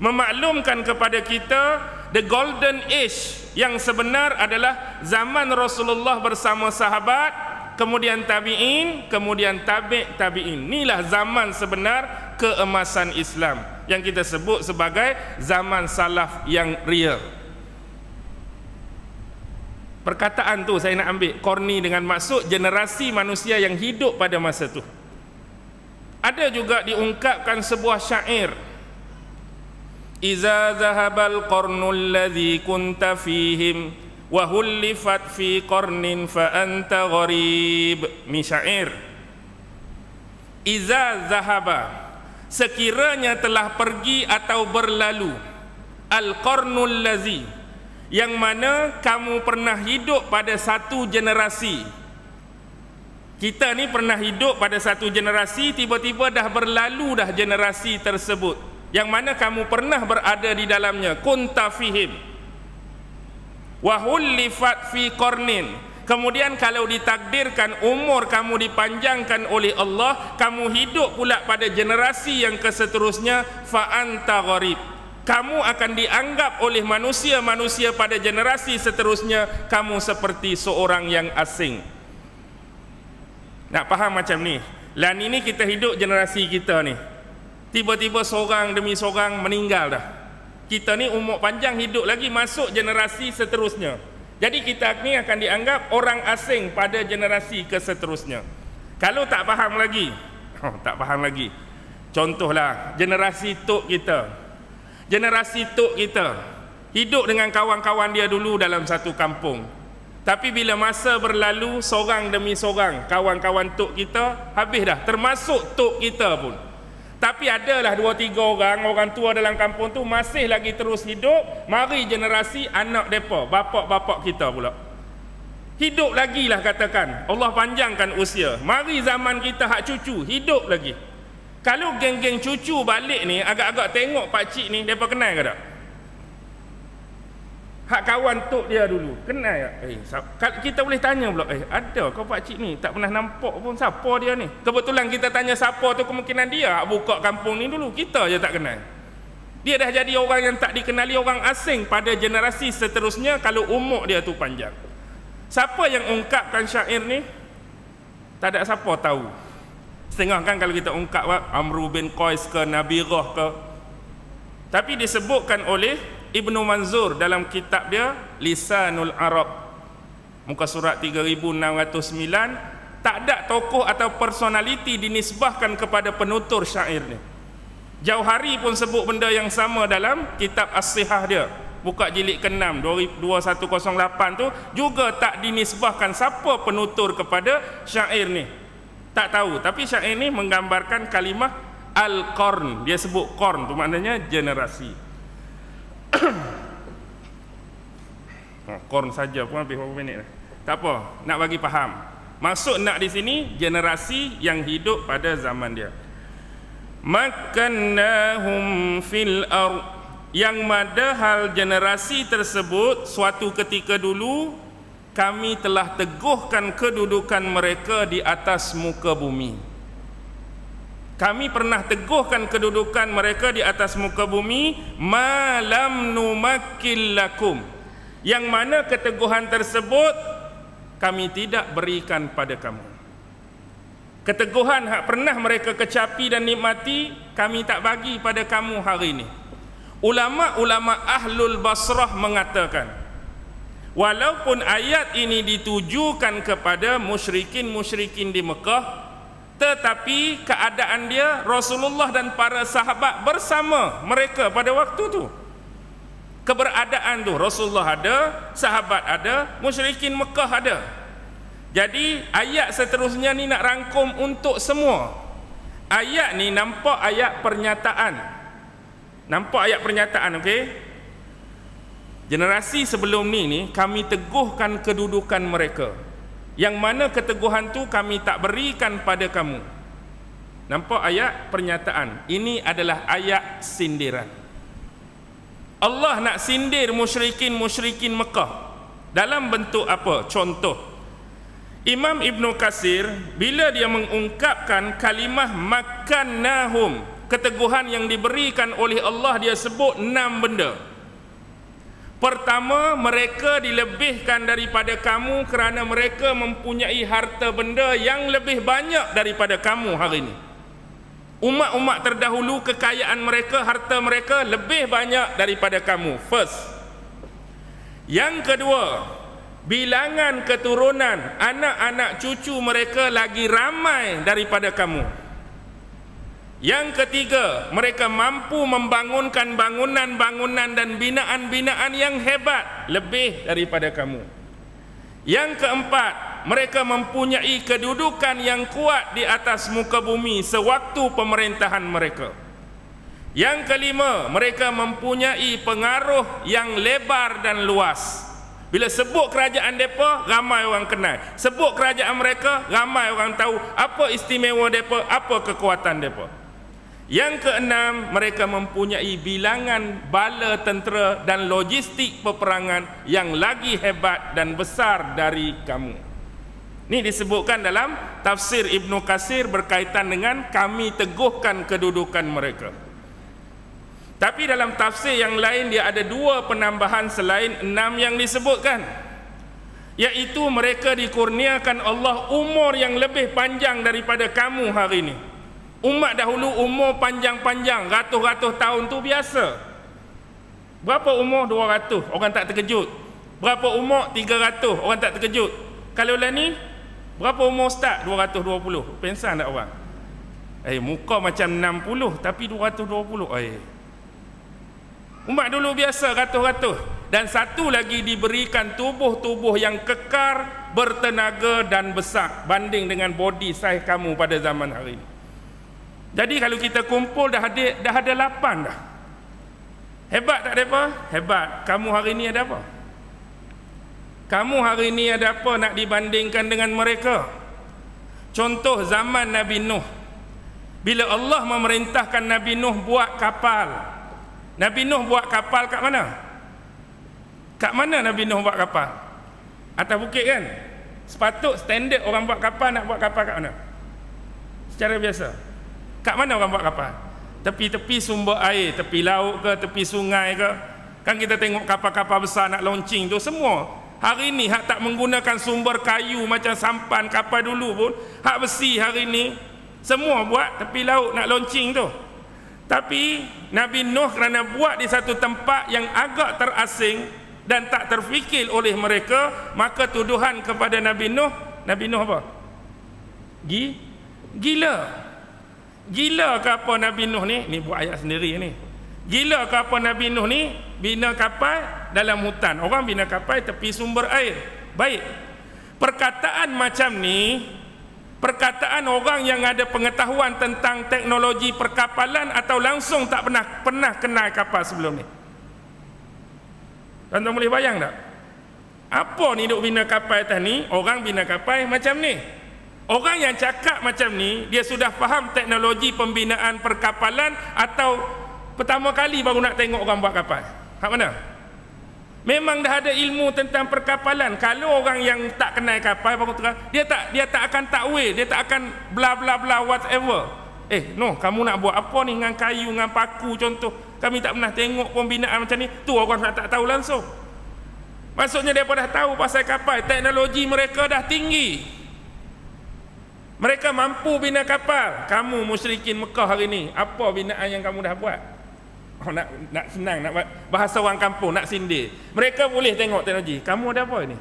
Memaklumkan kepada kita the golden age yang sebenar adalah zaman Rasulullah bersama sahabat, kemudian tabi'in, kemudian tabi'in. Inilah zaman sebenar keemasan Islam yang kita sebut sebagai zaman salaf yang real. Perkataan tu saya nak ambil qarni dengan maksud generasi manusia yang hidup pada masa tu. Ada juga diungkapkan sebuah syair, iza zahabal qarnul ladzi kunta fihim wa hullifat fi qarnin fa anta gharib. Ni syair. Iza zahaba, sekiranya telah pergi atau berlalu, al-qarnul lazi, yang mana kamu pernah hidup pada satu generasi. Kita ni pernah hidup pada satu generasi, tiba-tiba dah berlalu dah generasi tersebut, yang mana kamu pernah berada di dalamnya. Kunta fihim wa hullifat fi qarnin. Kemudian kalau ditakdirkan umur kamu dipanjangkan oleh Allah, kamu hidup pula pada generasi yang keseterusnya, fa anta gharib, kamu akan dianggap oleh manusia-manusia pada generasi seterusnya kamu seperti seorang yang asing. Nak faham macam ni? Lan ini kita hidup generasi kita ni, tiba-tiba seorang demi seorang meninggal dah. Kita ni umur panjang hidup lagi, masuk generasi seterusnya. Jadi kita ni akan dianggap orang asing pada generasi keseterusnya. Kalau tak faham lagi, tak faham lagi. Contohlah generasi tok kita. Generasi tok kita hidup dengan kawan-kawan dia dulu dalam satu kampung. Tapi bila masa berlalu, seorang demi seorang kawan-kawan tok kita habis dah, termasuk tok kita pun. Tapi adalah 2-3 orang tua dalam kampung tu masih lagi terus hidup. Mari generasi anak depa, bapak-bapak kita pula hidup lagi lah, katakan Allah panjangkan usia. Mari zaman kita hak cucu hidup lagi. Kalau geng-geng cucu balik ni, agak-agak tengok pakcik ni, depa kenal ke tak? Hak kawan tok dia dulu kenal tak? Kita boleh tanya pula, ada kau pakcik ni? Tak pernah nampak pun, siapa dia ni? Kebetulan kita tanya siapa tu, kemungkinan dia buka kampung ni dulu, kita je tak kenal. Dia dah jadi orang yang tak dikenali, orang asing pada generasi seterusnya kalau umur dia tu panjang. Siapa yang ungkapkan syair ni? Tak ada siapa tahu. Setengah kan kalau kita ungkap Amru bin Qais ke Nabirah ke. Tapi disebutkan oleh Ibnu Manzur dalam kitab dia Lisanul Arab, muka surat 3609, tak ada tokoh atau personaliti dinisbahkan kepada penutur syair ni. Jauhari pun sebut benda yang sama dalam kitab As-Sihah dia, buka jilid ke-6 2108 tu, juga tak dinisbahkan siapa penutur kepada syair ni. Tak tahu, tapi syair ni menggambarkan kalimah al-qarn. Dia sebut qarn tu maknanya generasi. Qarn saja pun habis berapa minit dah. Tak apa, nak bagi faham. Maksud nak di sini generasi yang hidup pada zaman dia. Makkannahum fil ardh, yang madahal generasi tersebut suatu ketika dulu kami telah teguhkan kedudukan mereka di atas muka bumi. Kami pernah teguhkan kedudukan mereka di atas muka bumi, malam numakkil lakum, yang mana keteguhan tersebut kami tidak berikan pada kamu. Keteguhan yang pernah mereka kecapi dan nikmati, kami tak bagi pada kamu hari ini. Ulama-ulama Ahlul Basrah mengatakan, walaupun ayat ini ditujukan kepada musyrikin-musyrikin di Mekah, tetapi keadaan dia Rasulullah dan para sahabat bersama mereka pada waktu tu. Keberadaan tu Rasulullah ada, sahabat ada, musyrikin Mekah ada. Jadi ayat seterusnya ni nak rangkum untuk semua. Ayat ni nampak ayat pernyataan. Nampak ayat pernyataan, okey? Generasi sebelum ni kami teguhkan kedudukan mereka, yang mana keteguhan tu kami tak berikan pada kamu. Nampak ayat pernyataan. Ini adalah ayat sindiran. Allah nak sindir musyrikin Mekah dalam bentuk apa? Contoh, Imam Ibnu Katsir bila dia mengungkapkan kalimah makkannahum, keteguhan yang diberikan oleh Allah, dia sebut 6 benda. Pertama, mereka dilebihkan daripada kamu kerana mereka mempunyai harta benda yang lebih banyak daripada kamu hari ini. Umat-umat terdahulu kekayaan mereka, harta mereka lebih banyak daripada kamu. First. Yang kedua, bilangan keturunan anak-anak cucu mereka lagi ramai daripada kamu. Yang ketiga, mereka mampu membangunkan bangunan-bangunan dan binaan-binaan yang hebat lebih daripada kamu. Yang keempat, mereka mempunyai kedudukan yang kuat di atas muka bumi sewaktu pemerintahan mereka. Yang kelima, mereka mempunyai pengaruh yang lebar dan luas. Bila sebut kerajaan mereka, ramai orang kenal. Sebut kerajaan mereka, ramai orang tahu apa istimewa mereka, apa kekuatan mereka. Yang keenam, mereka mempunyai bilangan bala tentera dan logistik peperangan yang lagi hebat dan besar dari kamu. Ini disebutkan dalam tafsir Ibnu Katsir berkaitan dengan kami teguhkan kedudukan mereka. Tapi dalam tafsir yang lain dia ada 2 penambahan selain 6 yang disebutkan, iaitu mereka dikurniakan Allah umur yang lebih panjang daripada kamu hari ini. Umat dahulu umur panjang-panjang, ratus-ratus tahun tu biasa. Berapa umur? 200, orang tak terkejut. Berapa umur? 300, orang tak terkejut. Kalau lah ni, berapa umur ustaz? 220. Pensan tak orang? Muka macam 60 tapi 220. Umat dulu biasa ratus-ratus. Dan satu lagi, diberikan tubuh-tubuh yang kekar, bertenaga dan besar banding dengan body size kamu pada zaman hari ini. Jadi kalau kita kumpul dah ada 8 dah. Hebat tak mereka? Hebat. Kamu hari ini ada apa? Kamu hari ini ada apa nak dibandingkan dengan mereka? Contoh zaman Nabi Nuh. Bila Allah memerintahkan Nabi Nuh buat kapal. Nabi Nuh buat kapal kat mana? Kat mana Nabi Nuh buat kapal? Atas bukit kan? Sepatut standard orang buat kapal, nak buat kapal kat mana? Secara biasa. Kat mana orang buat kapal? Tepi-tepi sumber air, tepi laut ke, tepi sungai ke. Kan kita tengok kapal-kapal besar nak launching tu, semua Hari ni hak tak menggunakan sumber kayu macam sampan kapal dulu pun, hak besi hari ni semua buat tepi laut nak launching tu. Tapi Nabi Nuh kerana buat di satu tempat yang agak terasing dan tak terfikir oleh mereka, maka tuduhan kepada Nabi Nuh apa? Gila. Gila ke apa Nabi Nuh ni? Ni buat ayat sendiri ni. Gila ke apa Nabi Nuh ni bina kapal dalam hutan? Orang bina kapal tepi sumber air. Baik. Perkataan macam ni, perkataan orang yang ada pengetahuan tentang teknologi perkapalan atau langsung tak pernah kenal kapal sebelum ni. Tuan-tuan boleh bayang tak? Apa ni duk bina kapal atas ni? Orang bina kapal macam ni. Orang yang cakap macam ni, dia sudah faham teknologi pembinaan perkapalan atau pertama kali baru nak tengok orang buat kapal? Hak mana? Memang dah ada ilmu tentang perkapalan. Kalau orang yang tak kenal kapal baru terang, dia tak akan takwil, dia tak akan bla bla bla whatever. No, kamu nak buat apa ni dengan kayu, dengan paku contoh? Kami tak pernah tengok pembinaan macam ni. Tu orang tak tahu langsung. Maksudnya mereka dah tahu pasal kapal. Teknologi mereka dah tinggi. Mereka mampu bina kapal. Kamu musyrikin Mekah hari ni, apa binaan yang kamu dah buat? Nak senang, nak bahasa orang kampung, nak sindir. Mereka boleh tengok teknologi. Kamu ada apa ini?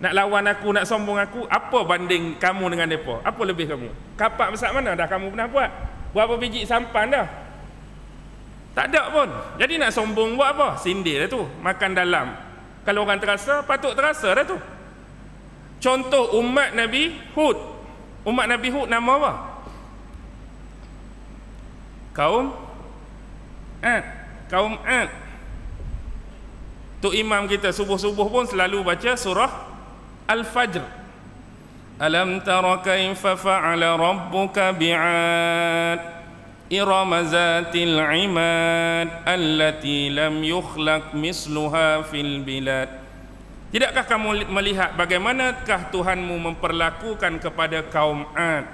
Nak lawan aku, nak sombong aku? Apa banding kamu dengan mereka? Apa lebih kamu? Kapal besar mana dah kamu pernah buat? Berapa biji sampan dah? Tak ada pun. Jadi nak sombong buat apa? Sindir dah tu. Makan dalam. Kalau orang terasa, patut terasa dah tu. Contoh umat Nabi Hud. Umat Nabi Hud nama apa? Kaum Ad. Tu imam kita subuh-subuh pun selalu baca surah Al-Fajr. Alam tara kaifa fa'ala rabbuka bi'ad irama zatil imad allati lam yukhlaq misluha fil bilad. Tidakkah kamu melihat bagaimanakah Tuhanmu memperlakukan kepada kaum Ad?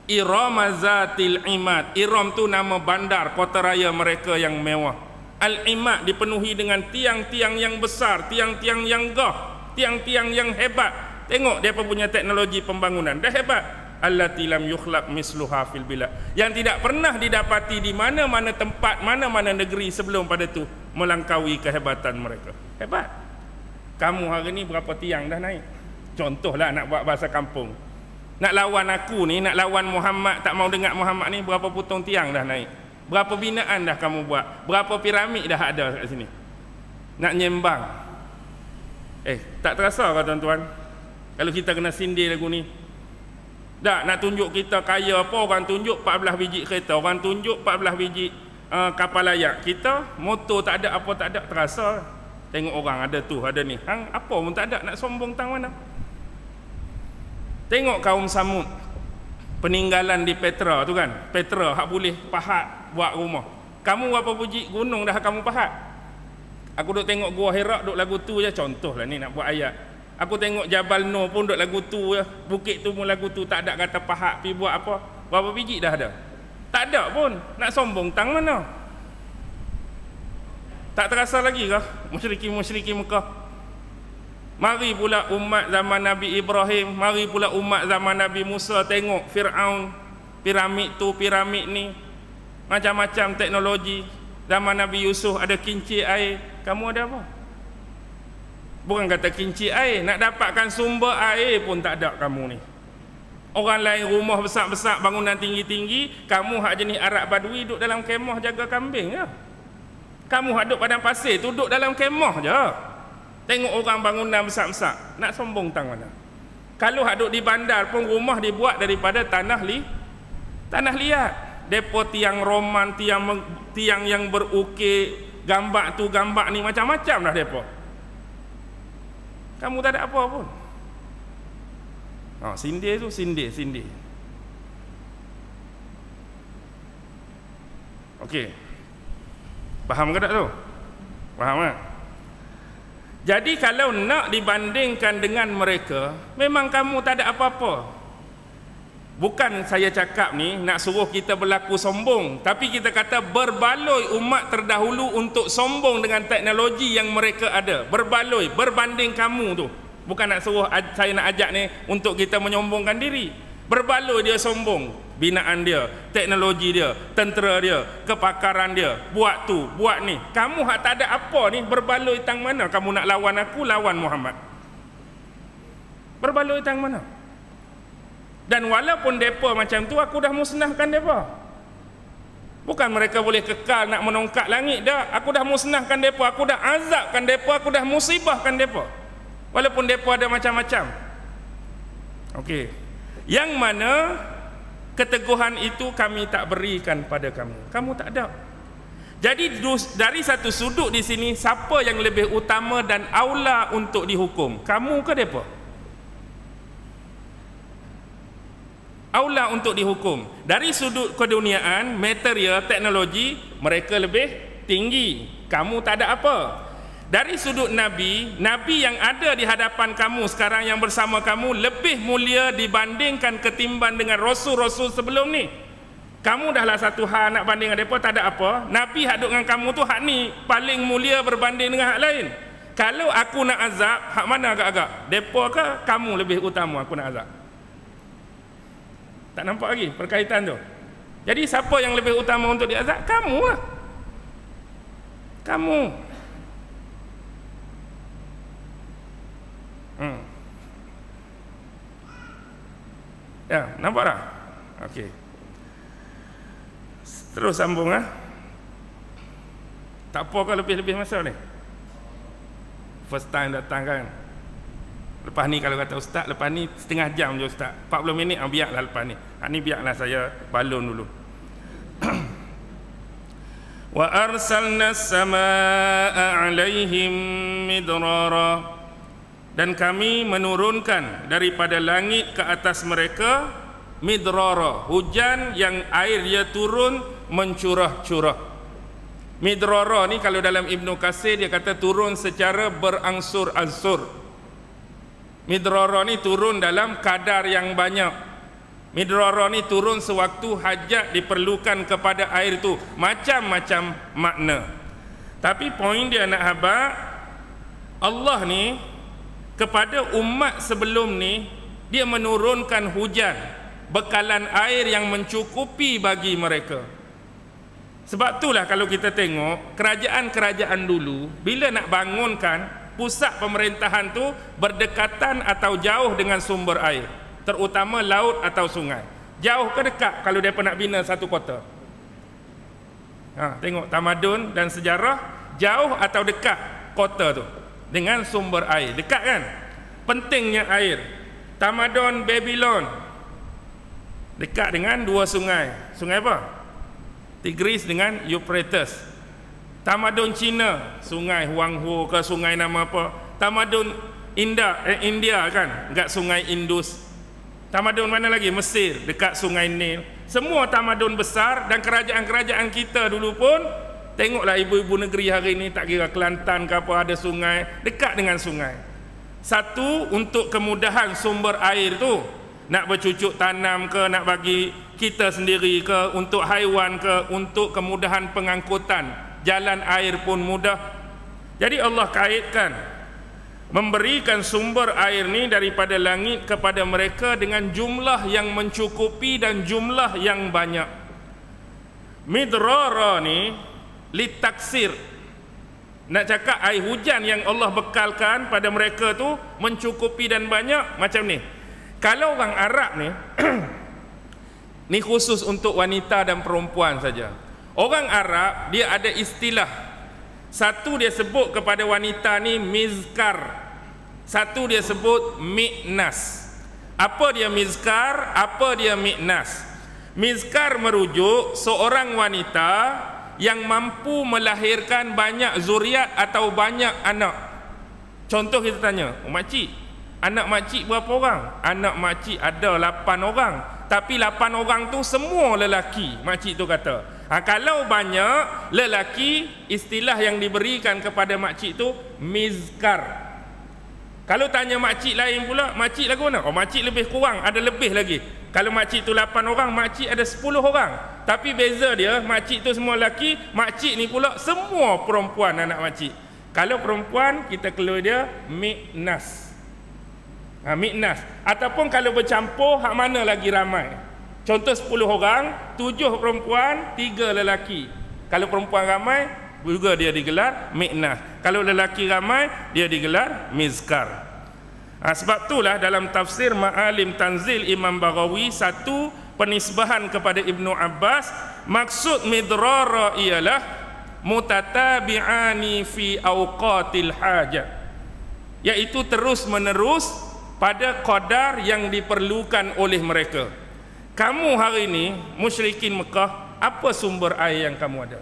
Irama zatil imad. Iram tu nama bandar kota raya mereka yang mewah. Al-imad dipenuhi dengan tiang-tiang yang besar, tiang-tiang yang gah, tiang-tiang yang hebat. Tengok dia punya teknologi pembangunan dah hebat. Allati lam yukhlaq misluha fil bilad. Yang tidak pernah didapati di mana-mana tempat, mana-mana negeri sebelum pada tu melangkaui kehebatan mereka. Hebat. Kamu hari ni berapa tiang dah naik? Contohlah nak buat bahasa kampung. Nak lawan aku ni, nak lawan Muhammad, tak mau dengar Muhammad ni, berapa putung tiang dah naik? Berapa binaan dah kamu buat? Berapa piramid dah ada kat sini? Nak nyembang. Tak terasa ke tuan-tuan? Kalau kita kena sindir lagu ni. Tak, nak tunjuk kita kaya apa, orang tunjuk 14 biji kereta, orang tunjuk 14 biji kapal layak. Kita motor tak ada, apa tak ada, terasa. Tengok orang ada tu, ada ni. Hang apa pun tak ada, nak sombong tang mana? Tengok kaum Samud. Peninggalan di Petra tu kan. Petra hak boleh pahat buat rumah. Kamu berapa biji gunung dah kamu pahat? Aku duk tengok Gua Hira duk lagu tu je, contohlah ni nak buat ayat. Aku tengok Jabal Nur pun duk lagu tu je. Bukit tu pun lagu tu, tak ada kata pahat pi buat apa. Berapa biji dah ada? Tak ada pun. Nak sombong tang mana? Tak terasa lagi kah musyrikin Mekah? Mari pula umat zaman Nabi Ibrahim, mari pula umat zaman Nabi Musa, tengok Fir'aun, piramid tu, piramid ni, macam-macam teknologi. Zaman Nabi Yusuf ada kincir air, kamu ada apa? Bukan kata kincir air, nak dapatkan sumber air pun tak ada kamu ni. Orang lain rumah besar-besar, bangunan tinggi-tinggi, kamu hak jenis Arab Badui duduk dalam kemah jaga kambing je. Kamu hak duduk padang pasir tu duduk dalam kemah je. Tengok orang bangunan besar-besar, nak sombong tang mana? Kalau hak duduk di bandar pun rumah dibuat daripada tanah liat. Depo tiang roman, tiang yang berukir, gambar tu gambar ni, macam-macam dah depo. Kamu tak ada apa pun. Sindir tu sindir. Okey. Faham ke tak tu? Faham tak? Jadi kalau nak dibandingkan dengan mereka, memang kamu tak ada apa-apa. Bukan saya cakap ni nak suruh kita berlaku sombong, tapi kita kata berbaloi umat terdahulu untuk sombong dengan teknologi yang mereka ada. Berbaloi, berbanding kamu tu. Bukan nak suruh saya nak ajak ni untuk kita menyombongkan diri. Berbaloi dia sombong, binaan dia, teknologi dia, tentera dia, kepakaran dia, buat tu, buat ni. Kamu hak tak ada apa ni, berbaloi tang mana kamu nak lawan aku, lawan Muhammad. Berbaloi tang mana? Dan walaupun depa macam tu, aku dah musnahkan depa. Bukan mereka boleh kekal nak menongkak langit dah. Aku dah musnahkan depa, aku dah azabkan depa, aku dah musibahkan depa. Walaupun depa ada macam-macam. Okey. Yang mana keteguhan itu kami tak berikan pada kamu. Kamu tak ada. Jadi dari satu sudut di sini, siapa yang lebih utama dan aula untuk dihukum? Kamu ke depa? Aula untuk dihukum. Dari sudut keduniaan, material, teknologi, mereka lebih tinggi. Kamu tak ada apa. Dari sudut Nabi, Nabi yang ada di hadapan kamu sekarang yang bersama kamu lebih mulia dibandingkan ketimbang dengan Rasul-Rasul sebelum ni. Kamu dahlah satu hal nak banding dengan mereka, tak ada apa. Nabi hak duduk dengan kamu tu hak ni paling mulia berbanding dengan hak lain. Kalau aku nak azab, hak mana agak-agak? Mereka ke kamu lebih utama aku nak azab? Tak nampak lagi perkaitan tu. Jadi siapa yang lebih utama untuk diazab? Kamu lah. Kamu. Ya, nampak tak? Okey. Terus sambung ah. Tak apa ke lebih-lebih masa ni? First time datang kan. Lepas ni kalau kata ustaz, lepas ni setengah jam je ustaz. 40 minit biarlah lepas ni. Ni biarlah saya balon dulu. Wa arsalna as-samaa'a 'alaihim midrara. Dan kami menurunkan daripada langit ke atas mereka midrara, hujan yang air dia turun mencurah-curah. Midrara ni kalau dalam Ibnu Katsir dia kata turun secara berangsur-angsur. Midrara ni turun dalam kadar yang banyak. Midrara ni turun sewaktu hajat diperlukan kepada air tu. Macam-macam makna. Tapi poin dia nak habaq, Allah ni kepada umat sebelum ni dia menurunkan hujan, bekalan air yang mencukupi bagi mereka. Sebab itulah kalau kita tengok kerajaan-kerajaan dulu bila nak bangunkan pusat pemerintahan tu berdekatan atau jauh dengan sumber air, terutama laut atau sungai. Jauh ke dekat kalau mereka nak bina satu kota? Tengok tamadun dan sejarah, jauh atau dekat kota tu dengan sumber air. Dekat kan? Pentingnya air. Tamadun Babylon dekat dengan dua sungai. Sungai apa? Tigris dengan Euphrates. Tamadun Cina, sungai Huanghu ke sungai nama apa? Tamadun India kan, dekat sungai Indus. Tamadun mana lagi? Mesir, dekat sungai Nil. Semua tamadun besar dan kerajaan-kerajaan kita dulu pun, tengoklah ibu-ibu negeri hari ini, tak kira Kelantan ke apa, ada sungai, dekat dengan sungai. Satu, untuk kemudahan sumber air tu, nak bercucuk tanam ke, nak bagi kita sendiri ke, untuk haiwan ke, untuk kemudahan pengangkutan, jalan air pun mudah. Jadi Allah kaitkan memberikan sumber air ni daripada langit kepada mereka dengan jumlah yang mencukupi dan jumlah yang banyak. Midrara ni litaksir, nak cakap air hujan yang Allah bekalkan pada mereka tu mencukupi dan banyak. Macam ni, kalau orang Arab ni ni khusus untuk wanita dan perempuan saja. Orang Arab dia ada istilah. Satu dia sebut kepada wanita ni mizkar, satu dia sebut miknas. Apa dia mizkar, apa dia miknas? Mizkar merujuk seorang wanita yang mampu melahirkan banyak zuriat atau banyak anak. Contoh kita tanya, makcik, anak makcik berapa orang? Anak makcik ada 8 orang. Tapi 8 orang tu semua lelaki, makcik tu kata. Kalau banyak lelaki, istilah yang diberikan kepada makcik tu mizkar. Kalau tanya makcik lain pula, makcik lagu mana? Oh, makcik lebih kurang, ada lebih lagi. Kalau makcik tu 8 orang, makcik ada 10 orang. Tapi beza dia, makcik tu semua lelaki, makcik ni pula semua perempuan anak makcik. Kalau perempuan, kita keluar dia miknas. Miknas. Ataupun kalau bercampur, hak mana lagi ramai? Contoh 10 orang, 7 perempuan, 3 lelaki. Kalau perempuan ramai, juga dia digelar miknas. Kalau lelaki ramai, dia digelar mizkar. Sebab itulah dalam tafsir Ma'alim Tanzil Imam Baghawi, satu penisbahan kepada Ibnu Abbas, maksud midrara ialah mutatabi'ani fi awqatil hajat, iaitu terus menerus pada qadar yang diperlukan oleh mereka. Kamu hari ini musyrikin Mekah, apa sumber air yang kamu ada?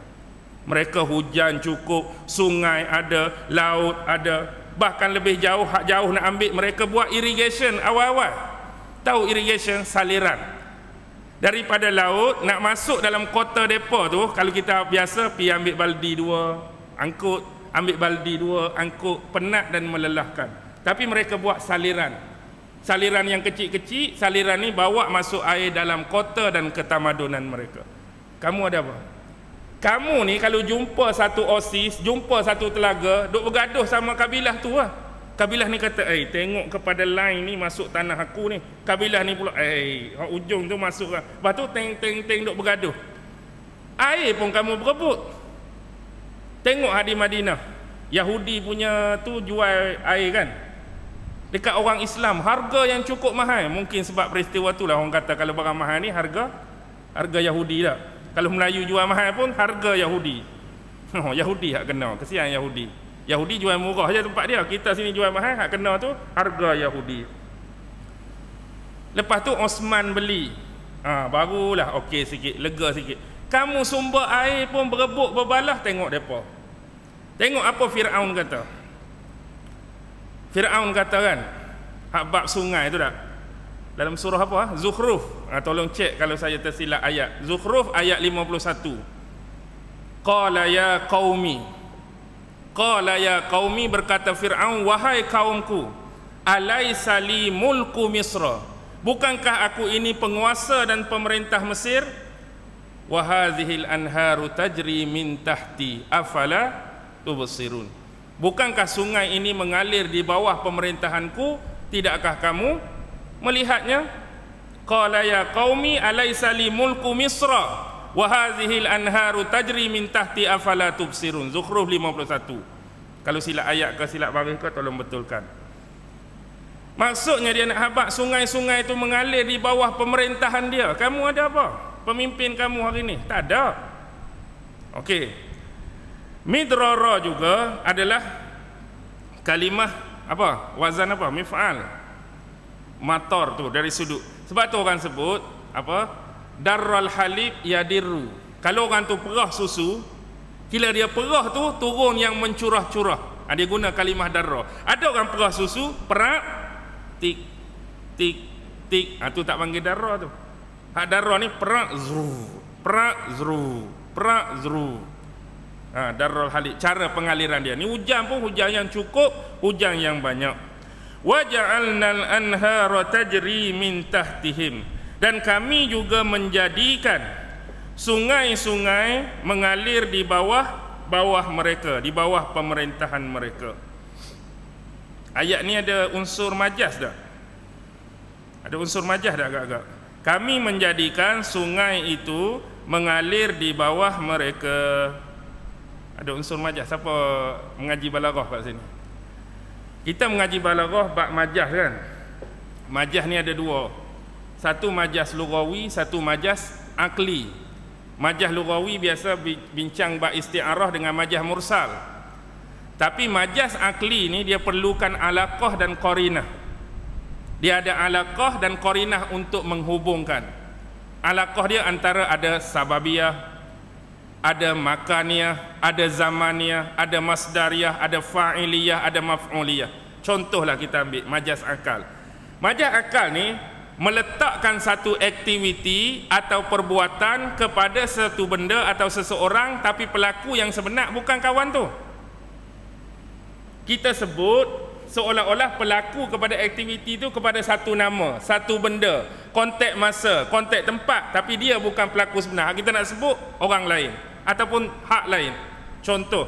Mereka hujan cukup, sungai ada, laut ada, bahkan lebih jauh, hak jauh nak ambil, mereka buat irrigation awal-awal. Tahu irrigation? Saliran daripada laut nak masuk dalam kota depa tu. Kalau kita biasa pergi ambil baldi 2 angkut, ambil baldi 2 angkut, penat dan melelahkan. Tapi mereka buat saliran yang kecil-kecil. Saliran ni bawa masuk air dalam kota dan ketamadunan mereka. Kamu ada apa? Kamu ni kalau jumpa satu osis, jumpa satu telaga, duk bergaduh sama kabilah tu lah. Kabilah ni kata, tengok kepada line ni masuk tanah aku ni. Kabilah ni pula, ujung tu masuk lah. Lepas tu teng duk bergaduh. Air pun kamu berebut. Tengok di Madinah, Yahudi punya tu jual air kan, dekat orang Islam, harga yang cukup mahal. Mungkin sebab peristiwa tu lah orang kata kalau barang mahal ni harga Yahudi tak. Kalau Melayu jual mahal pun harga Yahudi. Yahudi hak kena, kesian Yahudi. Yahudi jual murah je tempat dia, kita sini jual mahal, hak kena tu harga Yahudi. Lepas tu Osman beli, barulah okey sikit, lega sikit. Kamu sumber air pun berebut berbalah, tengok depa. Tengok apa Firaun kata. Firaun kata kan, hak bab sungai tu tak, dalam surah apa? Zukhruf. Tolong cek kalau saya tersilap ayat. Zukhruf ayat 51. Qala ya qaumi, berkata Fir'aun, wahai kaumku, alaysa li mulku Misra, bukankah aku ini penguasa dan pemerintah Mesir? Wa hadhil anharu tajri min tahti afala tubsirun, bukankah sungai ini mengalir di bawah pemerintahanku, tidakkah kamu melihatnya? Qala ya qaumi alaysa li mulku Misra wa hadhil anharu tajri min tahti afala tubsirun. Zukhruf 51. Kalau silap ayat ke silap baris ke tolong betulkan. Maksudnya dia nak habaq sungai-sungai itu mengalir di bawah pemerintahan dia. Kamu ada apa? Pemimpin kamu hari ini? Tak ada. Okey. Midrara juga adalah kalimah apa? Wazan apa? Mif'al. Mator tu dari sudut. Sebab tu orang sebut apa? Darral halib yadirru. Kalau orang tu perah susu, bila dia perah tu turun yang mencurah-curah. Dia guna kalimah darra. Ada orang perah susu, perak, tik tik tik. Tu tak panggil darra tu. Hak darra ni perak zru, perak zru, perak zru. Darral halib, cara pengaliran dia. Ni hujan pun hujan yang cukup, hujan yang banyak. Wa ja'alnal anhara tajri min tahtihim, dan kami juga menjadikan sungai-sungai mengalir di bawah mereka, di bawah pemerintahan mereka. Ayat ni ada unsur majaz tak? Ada unsur majaz tak agak-agak? Kami menjadikan sungai itu mengalir di bawah mereka. Ada unsur majaz. Siapa mengaji balaghah kat sini? Kita mengaji balaghah bab majaz kan? Majaz ni ada dua. Satu majaz lughawi, satu majaz akli. Majaz lughawi biasa bincang bab isti'arah dengan majaz mursal. Tapi majaz akli ni dia perlukan alaqah dan qarinah. Dia ada alaqah dan qarinah untuk menghubungkan. Alaqah dia antara ada sababiyah, ada makaniyah, ada zamaniyah, ada masdariyah, ada fa'iliyah, ada maf'uliyah. Contohlah kita ambil majaz akal. Majaz akal ni meletakkan satu aktiviti atau perbuatan kepada satu benda atau seseorang, tapi pelaku yang sebenar bukan kawan tu. Kita sebut seolah-olah pelaku kepada aktiviti itu kepada satu nama, satu benda, konteks masa, konteks tempat, tapi dia bukan pelaku sebenar. Kita nak sebut orang lain ataupun hak lain. Contoh,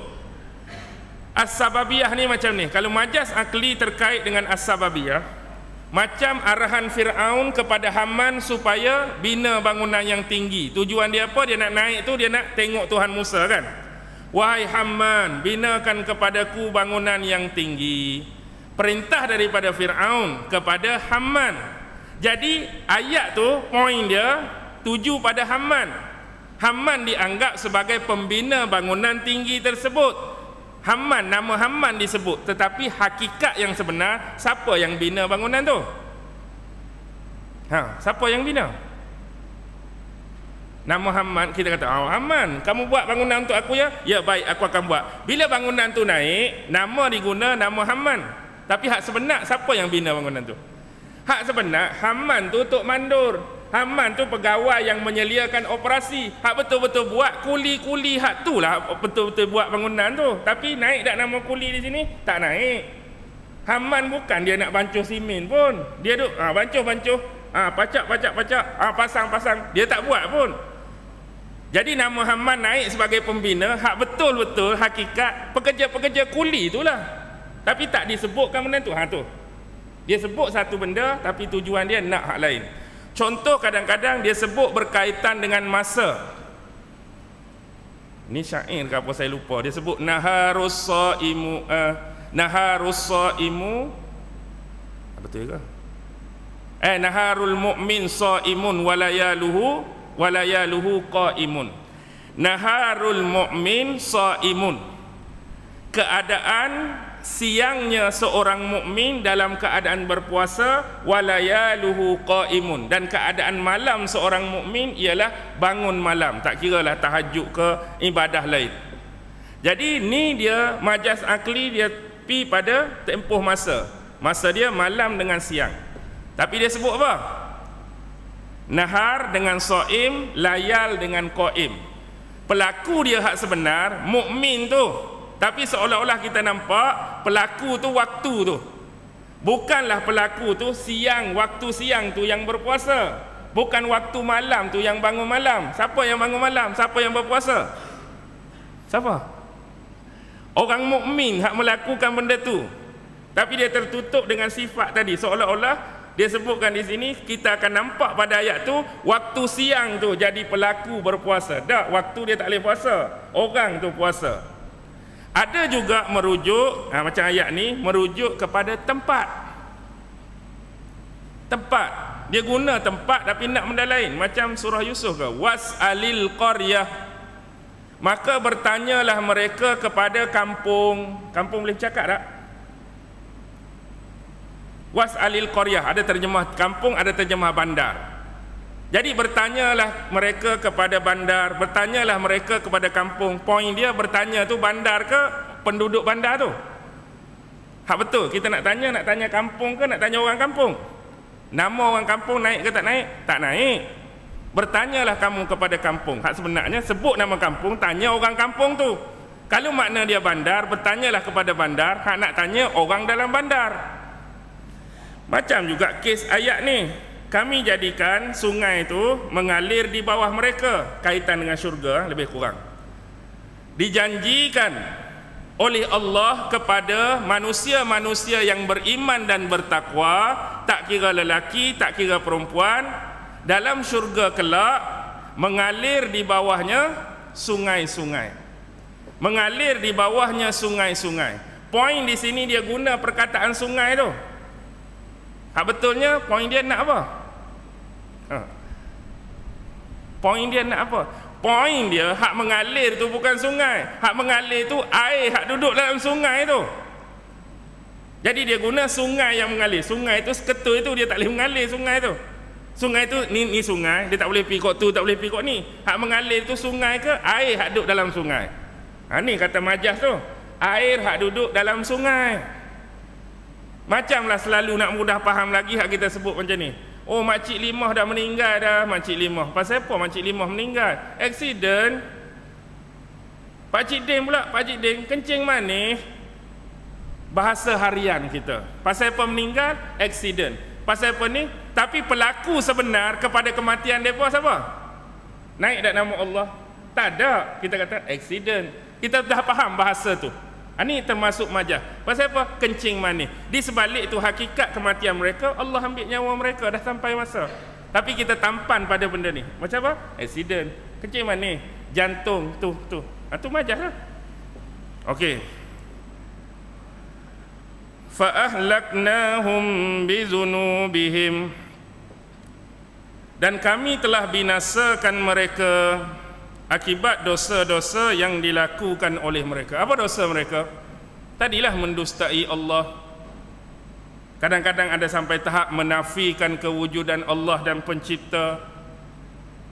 as-sababiyah ni macam ni. Kalau majaz akli terkait dengan as-sababiyah, macam arahan Fir'aun kepada Haman supaya bina bangunan yang tinggi. Tujuan dia apa? Dia nak naik tu, dia nak tengok Tuhan Musa kan. Wahai Haman, binakan kepadaku bangunan yang tinggi. Perintah daripada Fir'aun kepada Haman. Jadi ayat tu poin dia tuju pada Haman. Haman dianggap sebagai pembina bangunan tinggi tersebut. Haman, nama Haman disebut, tetapi hakikat yang sebenar, siapa yang bina bangunan tu? Siapa yang bina? Nama Haman, kita kata, Haman, kamu buat bangunan untuk aku ya? Ya, baik, aku akan buat. Bila bangunan tu naik, nama diguna nama Haman. Tapi hak sebenar, siapa yang bina bangunan tu? Hak sebenar, Haman tu Tok Mandur. Haman tu pegawai yang menyeliakan operasi. Hak betul-betul buat kuli-kuli hak tu lah betul-betul buat bangunan tu. Tapi naik tak nama kuli di sini? Tak naik. Haman bukan dia nak bancuh simen pun. Dia duk bancuh-bancuh, pacak, pasang-pasang. Dia tak buat pun. Jadi nama Haman naik sebagai pembina, hak betul-betul hakikat pekerja-pekerja kuli itulah. Tapi tak disebutkan benda tu. Tu. Dia sebut satu benda tapi tujuan dia nak hak lain. Contoh kadang-kadang dia sebut berkaitan dengan masa. Ni syair ke apa saya lupa. Dia sebut naharus saimu betul ke? Naharul mu'min saimun walayaluhu qaimun. Naharul mu'min saimun. Keadaan siangnya seorang mukmin dalam keadaan berpuasa, walayaluhu qaimun, dan keadaan malam seorang mukmin ialah bangun malam, tak kiralah tahajud ke ibadah lain. Jadi ni dia majaz akli, dia pi pada tempoh masa. Masa dia malam dengan siang. Tapi dia sebut apa? Nahar dengan shaim, layal dengan qaim. Pelaku dia hak sebenar mukmin tu. Tapi seolah-olah kita nampak pelaku tu waktu tu. Bukanlah pelaku tu siang, waktu siang tu yang berpuasa. Bukan waktu malam tu yang bangun malam. Siapa yang bangun malam? Siapa yang berpuasa? Siapa? Orang mukmin hak melakukan benda tu. Tapi dia tertutup dengan sifat tadi. Seolah-olah dia sebutkan di sini, kita akan nampak pada ayat tu waktu siang tu jadi pelaku berpuasa. Tak, waktu dia tak boleh puasa. Orang tu puasa. Ada juga merujuk, macam ayat ni, merujuk kepada tempat. Tempat. Dia guna tempat tapi nak benda lain. Macam surah Yusuf ke? Was'alil qaryah. Maka bertanyalah mereka kepada kampung. Kampung boleh cakap tak? Was'alil qaryah. Ada terjemah kampung, ada terjemah bandar. Jadi bertanyalah mereka kepada bandar, bertanyalah mereka kepada kampung. Poin dia bertanya tu bandar ke penduduk bandar tu? Hak betul, kita nak tanya kampung ke nak tanya orang kampung? Nama orang kampung naik ke tak naik? Tak naik. Bertanyalah kamu kepada kampung. Hak sebenarnya sebut nama kampung, tanya orang kampung tu. Kalau makna dia bandar, bertanyalah kepada bandar. Hak nak tanya orang dalam bandar. Macam juga kes ayat ni. Kami jadikan sungai itu mengalir di bawah mereka. Kaitan dengan syurga lebih kurang. Dijanjikan oleh Allah kepada manusia-manusia yang beriman dan bertakwa, tak kira lelaki, tak kira perempuan, dalam syurga kelak mengalir di bawahnya sungai-sungai. Mengalir di bawahnya sungai-sungai. Poin di sini dia guna perkataan sungai tu. Betulnya poin dia nak apa? Poin dia nak apa? Poin dia hak mengalir tu bukan sungai. Hak mengalir tu air hak duduk dalam sungai tu. Jadi dia guna sungai yang mengalir. Sungai tu seketul itu dia tak boleh mengalir sungai tu. Sungai tu ni sungai, dia tak boleh pergi kok tu, tak boleh pergi kok ni. Hak mengalir tu sungai ke air hak duduk dalam sungai. Ni kata majaz tu. Air hak duduk dalam sungai. Macamlah selalu nak mudah faham lagi hak kita sebut macam ni. Oh, makcik Limah dah meninggal dah, makcik Limah. Pasal apa makcik Limah meninggal? Aksiden. Pakcik Din pula, pakcik Din kencing manis. bahasa harian kita. Pasal apa meninggal? Accident. Pasal apa ni? Tapi pelaku sebenar kepada kematian mereka siapa? Naik tak nama Allah? Tak ada. Kita kata accident. Kita dah faham bahasa tu. Ini termasuk majaz. Pasal apa? Kencing manis. Di sebalik itu hakikat kematian mereka, Allah ambil nyawa mereka dah sampai masa. Tapi kita tampan pada benda ni. Macam apa? Accident. Kencing manis. Jantung. Tu. Itu majaz lah. Okey. فَأَهْلَكْنَاهُمْ بِذُنُوبِهِمْ, dan kami telah binasakan mereka akibat dosa-dosa yang dilakukan oleh mereka. Apa dosa mereka? Tadilah mendustai Allah. Kadang-kadang ada sampai tahap menafikan kewujudan Allah dan pencipta,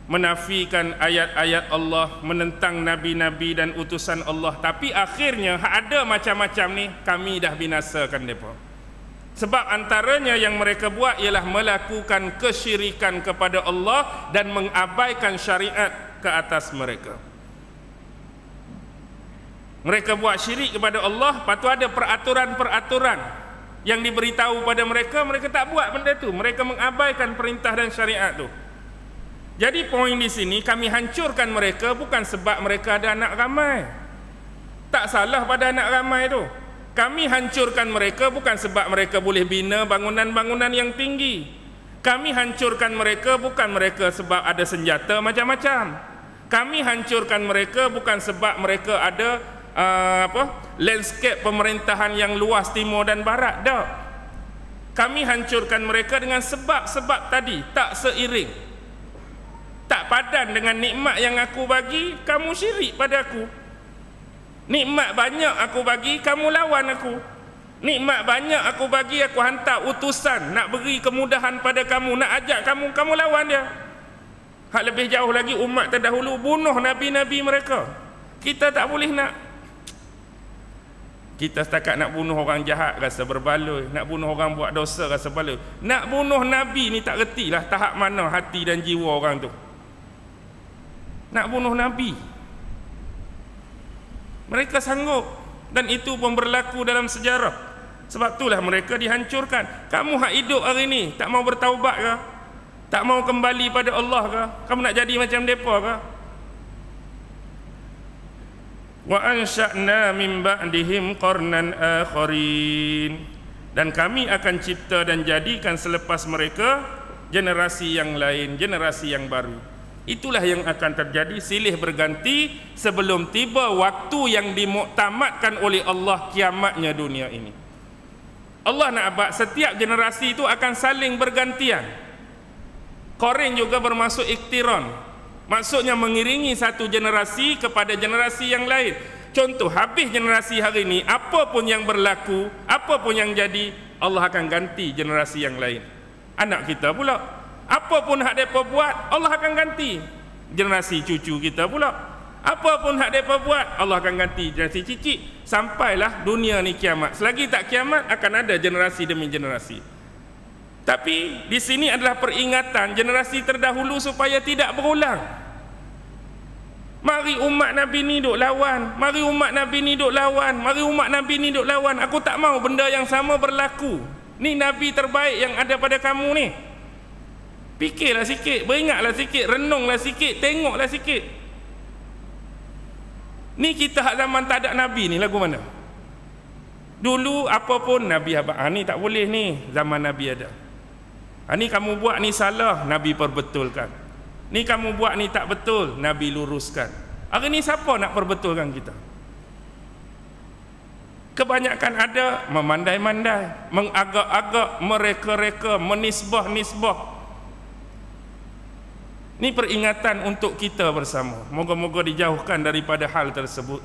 menafikan ayat-ayat Allah, menentang nabi-nabi dan utusan Allah. Tapi akhirnya ada macam-macam ni, kami dah binasakan mereka. Sebab antaranya yang mereka buat ialah melakukan kesyirikan kepada Allah dan mengabaikan syariat ke atas mereka. Mereka buat syirik kepada Allah, lepas tu ada peraturan-peraturan yang diberitahu pada mereka, mereka tak buat benda tu. Mereka mengabaikan perintah dan syariat tu. Jadi poin di sini, kami hancurkan mereka bukan sebab mereka ada anak ramai. Tak salah pada anak ramai tu. Kami hancurkan mereka bukan sebab mereka boleh bina bangunan-bangunan yang tinggi. Kami hancurkan mereka bukan mereka sebab ada senjata macam-macam. Kami hancurkan mereka bukan sebab mereka ada landscape pemerintahan yang luas timur dan barat. Tak. Kami hancurkan mereka dengan sebab-sebab tadi, tak seiring. Tak padan dengan nikmat yang aku bagi, kamu syirik pada aku. Nikmat banyak aku bagi, kamu lawan aku. Nikmat banyak aku bagi, aku hantar utusan nak beri kemudahan pada kamu, nak ajak kamu, kamu lawan dia. Hak lebih jauh lagi, umat terdahulu bunuh nabi-nabi mereka. Kita tak boleh nak. Kita setakat nak bunuh orang jahat rasa berbaloi, nak bunuh orang buat dosa rasa baloi. Nak bunuh nabi ni tak retilah tahap mana hati dan jiwa orang tu. Nak bunuh nabi, mereka sanggup, dan itu pun berlaku dalam sejarah. Sebab itulah mereka dihancurkan. Kamu hak hidup hari ni tak mau bertaubat ke? Tak mau kembali pada Allah ke? Kamu nak jadi macam mereka ke? Wa ansha'na min ba'dihim qarnan akharin, dan kami akan cipta dan jadikan selepas mereka generasi yang lain, generasi yang baru. Itulah yang akan terjadi, silih berganti sebelum tiba waktu yang dimuktamadkan oleh Allah, kiamatnya dunia ini. Allah nak abad setiap generasi itu akan saling bergantian. Qarin juga bermaksud iktiran, maksudnya mengiringi satu generasi kepada generasi yang lain. Contoh, habis generasi hari ini, apa pun yang berlaku, apa pun yang jadi, Allah akan ganti generasi yang lain. Anak kita pula, apa pun hak mereka buat, Allah akan ganti generasi cucu kita pula. Apa pun hak mereka buat, Allah akan ganti generasi cicit. Sampailah dunia ni kiamat. Selagi tak kiamat, akan ada generasi demi generasi. Tapi di sini adalah peringatan generasi terdahulu supaya tidak berulang. Mari umat Nabi ni duk lawan, mari umat Nabi ni duk lawan, mari umat Nabi ni duk lawan. Aku tak mau benda yang sama berlaku. Ni Nabi terbaik yang ada pada kamu ni. Fikirlah sikit, beringatlah sikit, renunglah sikit, tengoklah sikit. Ni kita hak zaman tak ada Nabi ni lagu mana? Dulu apa pun Nabi abang, ni tak boleh ni, zaman Nabi ada. Ni kamu buat ni salah, Nabi perbetulkan. Ni kamu buat ni tak betul, Nabi luruskan. Hari ni siapa nak perbetulkan kita? Kebanyakan ada memandai-mandai, mengagak-agak, mereka-reka, menisbah-nisbah. Ini peringatan untuk kita bersama. Moga-moga dijauhkan daripada hal tersebut.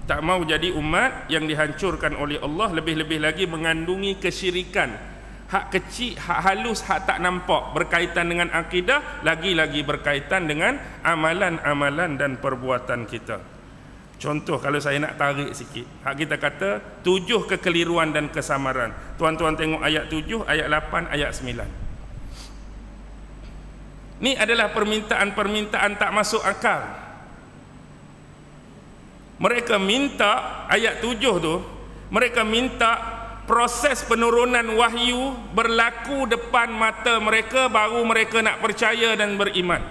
Tak mau jadi umat yang dihancurkan oleh Allah, lebih-lebih lagi mengandungi kesyirikan. Hak kecil, hak halus, hak tak nampak, berkaitan dengan akidah, lagi-lagi berkaitan dengan amalan-amalan dan perbuatan kita. Contoh, kalau saya nak tarik sikit, hak kita kata 7 kekeliruan dan kesamaran. Tuan-tuan tengok ayat 7, ayat 8, ayat 9. Ini adalah permintaan-permintaan tak masuk akal. Mereka minta, ayat 7 tu, mereka minta proses penurunan wahyu berlaku depan mata mereka, baru mereka nak percaya dan beriman.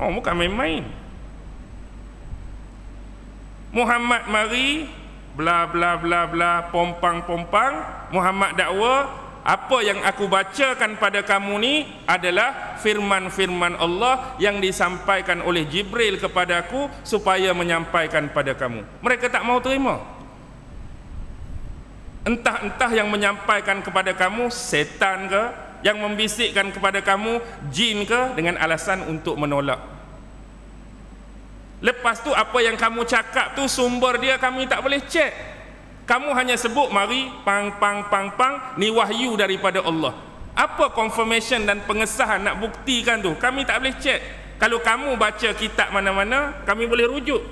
Oh, bukan main-main. Muhammad mari, bla bla bla bla, pompang-pompang. Muhammad dakwa, apa yang aku bacakan pada kamu ni adalah firman-firman Allah yang disampaikan oleh Jibril kepadaku supaya menyampaikan pada kamu. Mereka tak mau terima. Entah-entah yang menyampaikan kepada kamu setan ke, yang membisikkan kepada kamu jin ke, dengan alasan untuk menolak. Lepas tu apa yang kamu cakap tu sumber dia kami tak boleh cek. Kamu hanya sebut mari pang pang pang pang, ni wahyu daripada Allah. Apa confirmation dan pengesahan nak buktikan tu? Kami tak boleh cek. Kalau kamu baca kitab mana-mana, kami boleh rujuk.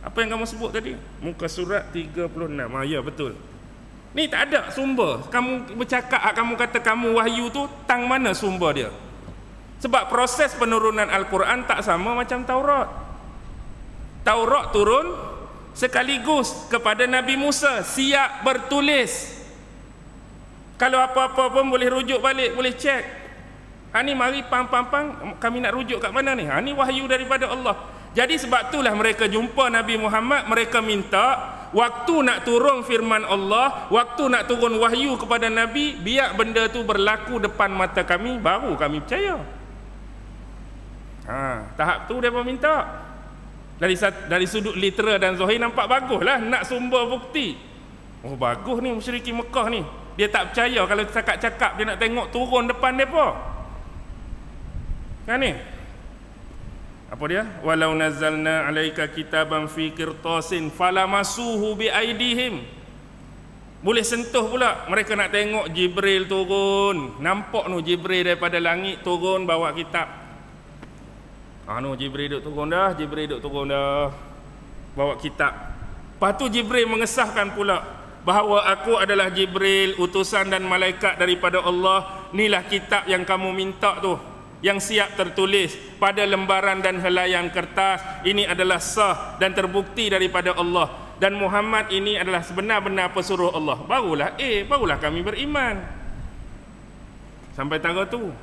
Apa yang kamu sebut tadi? Muka surat 36. Ya, betul. Ni tak ada sumber. Kamu bercakap, kamu kata kamu wahyu tu, tang mana sumber dia? Sebab proses penurunan Al-Quran tak sama macam Taurat. Taurat turun sekaligus kepada Nabi Musa, siap bertulis. Kalau apa-apa pun boleh rujuk balik, boleh cek. Ni mari pang pang pang, kami nak rujuk kat mana ni? Ni wahyu daripada Allah. Jadi sebab itulah mereka jumpa Nabi Muhammad, mereka minta waktu nak turun firman Allah, waktu nak turun wahyu kepada Nabi, biar benda tu berlaku depan mata kami, baru kami percaya. Tahap tu mereka minta. Dari sudut litera dan zahir nampak baguslah, nak sumber bukti. Oh, bagus ni musyrikin Mekah ni. Dia tak percaya kalau cakap-cakap, dia nak tengok turun depan depa. Kan ni? Apa dia? Walau nazzalna alaika kitaban fi qirtasin falamasuhu bi aidihim. Boleh sentuh pula. Mereka nak tengok Jibril turun. Nampak nu Jibril daripada langit turun bawa kitab. Jibril duk turun dah, bawa kitab. Lepas tu Jibril mengesahkan pula bahawa aku adalah Jibril, utusan dan malaikat daripada Allah. Inilah kitab yang kamu minta tu, yang siap tertulis pada lembaran dan helaian kertas. Ini adalah sah dan terbukti daripada Allah, dan Muhammad ini adalah sebenar-benar pesuruh Allah. Barulah kami beriman. Sampai tangga tu.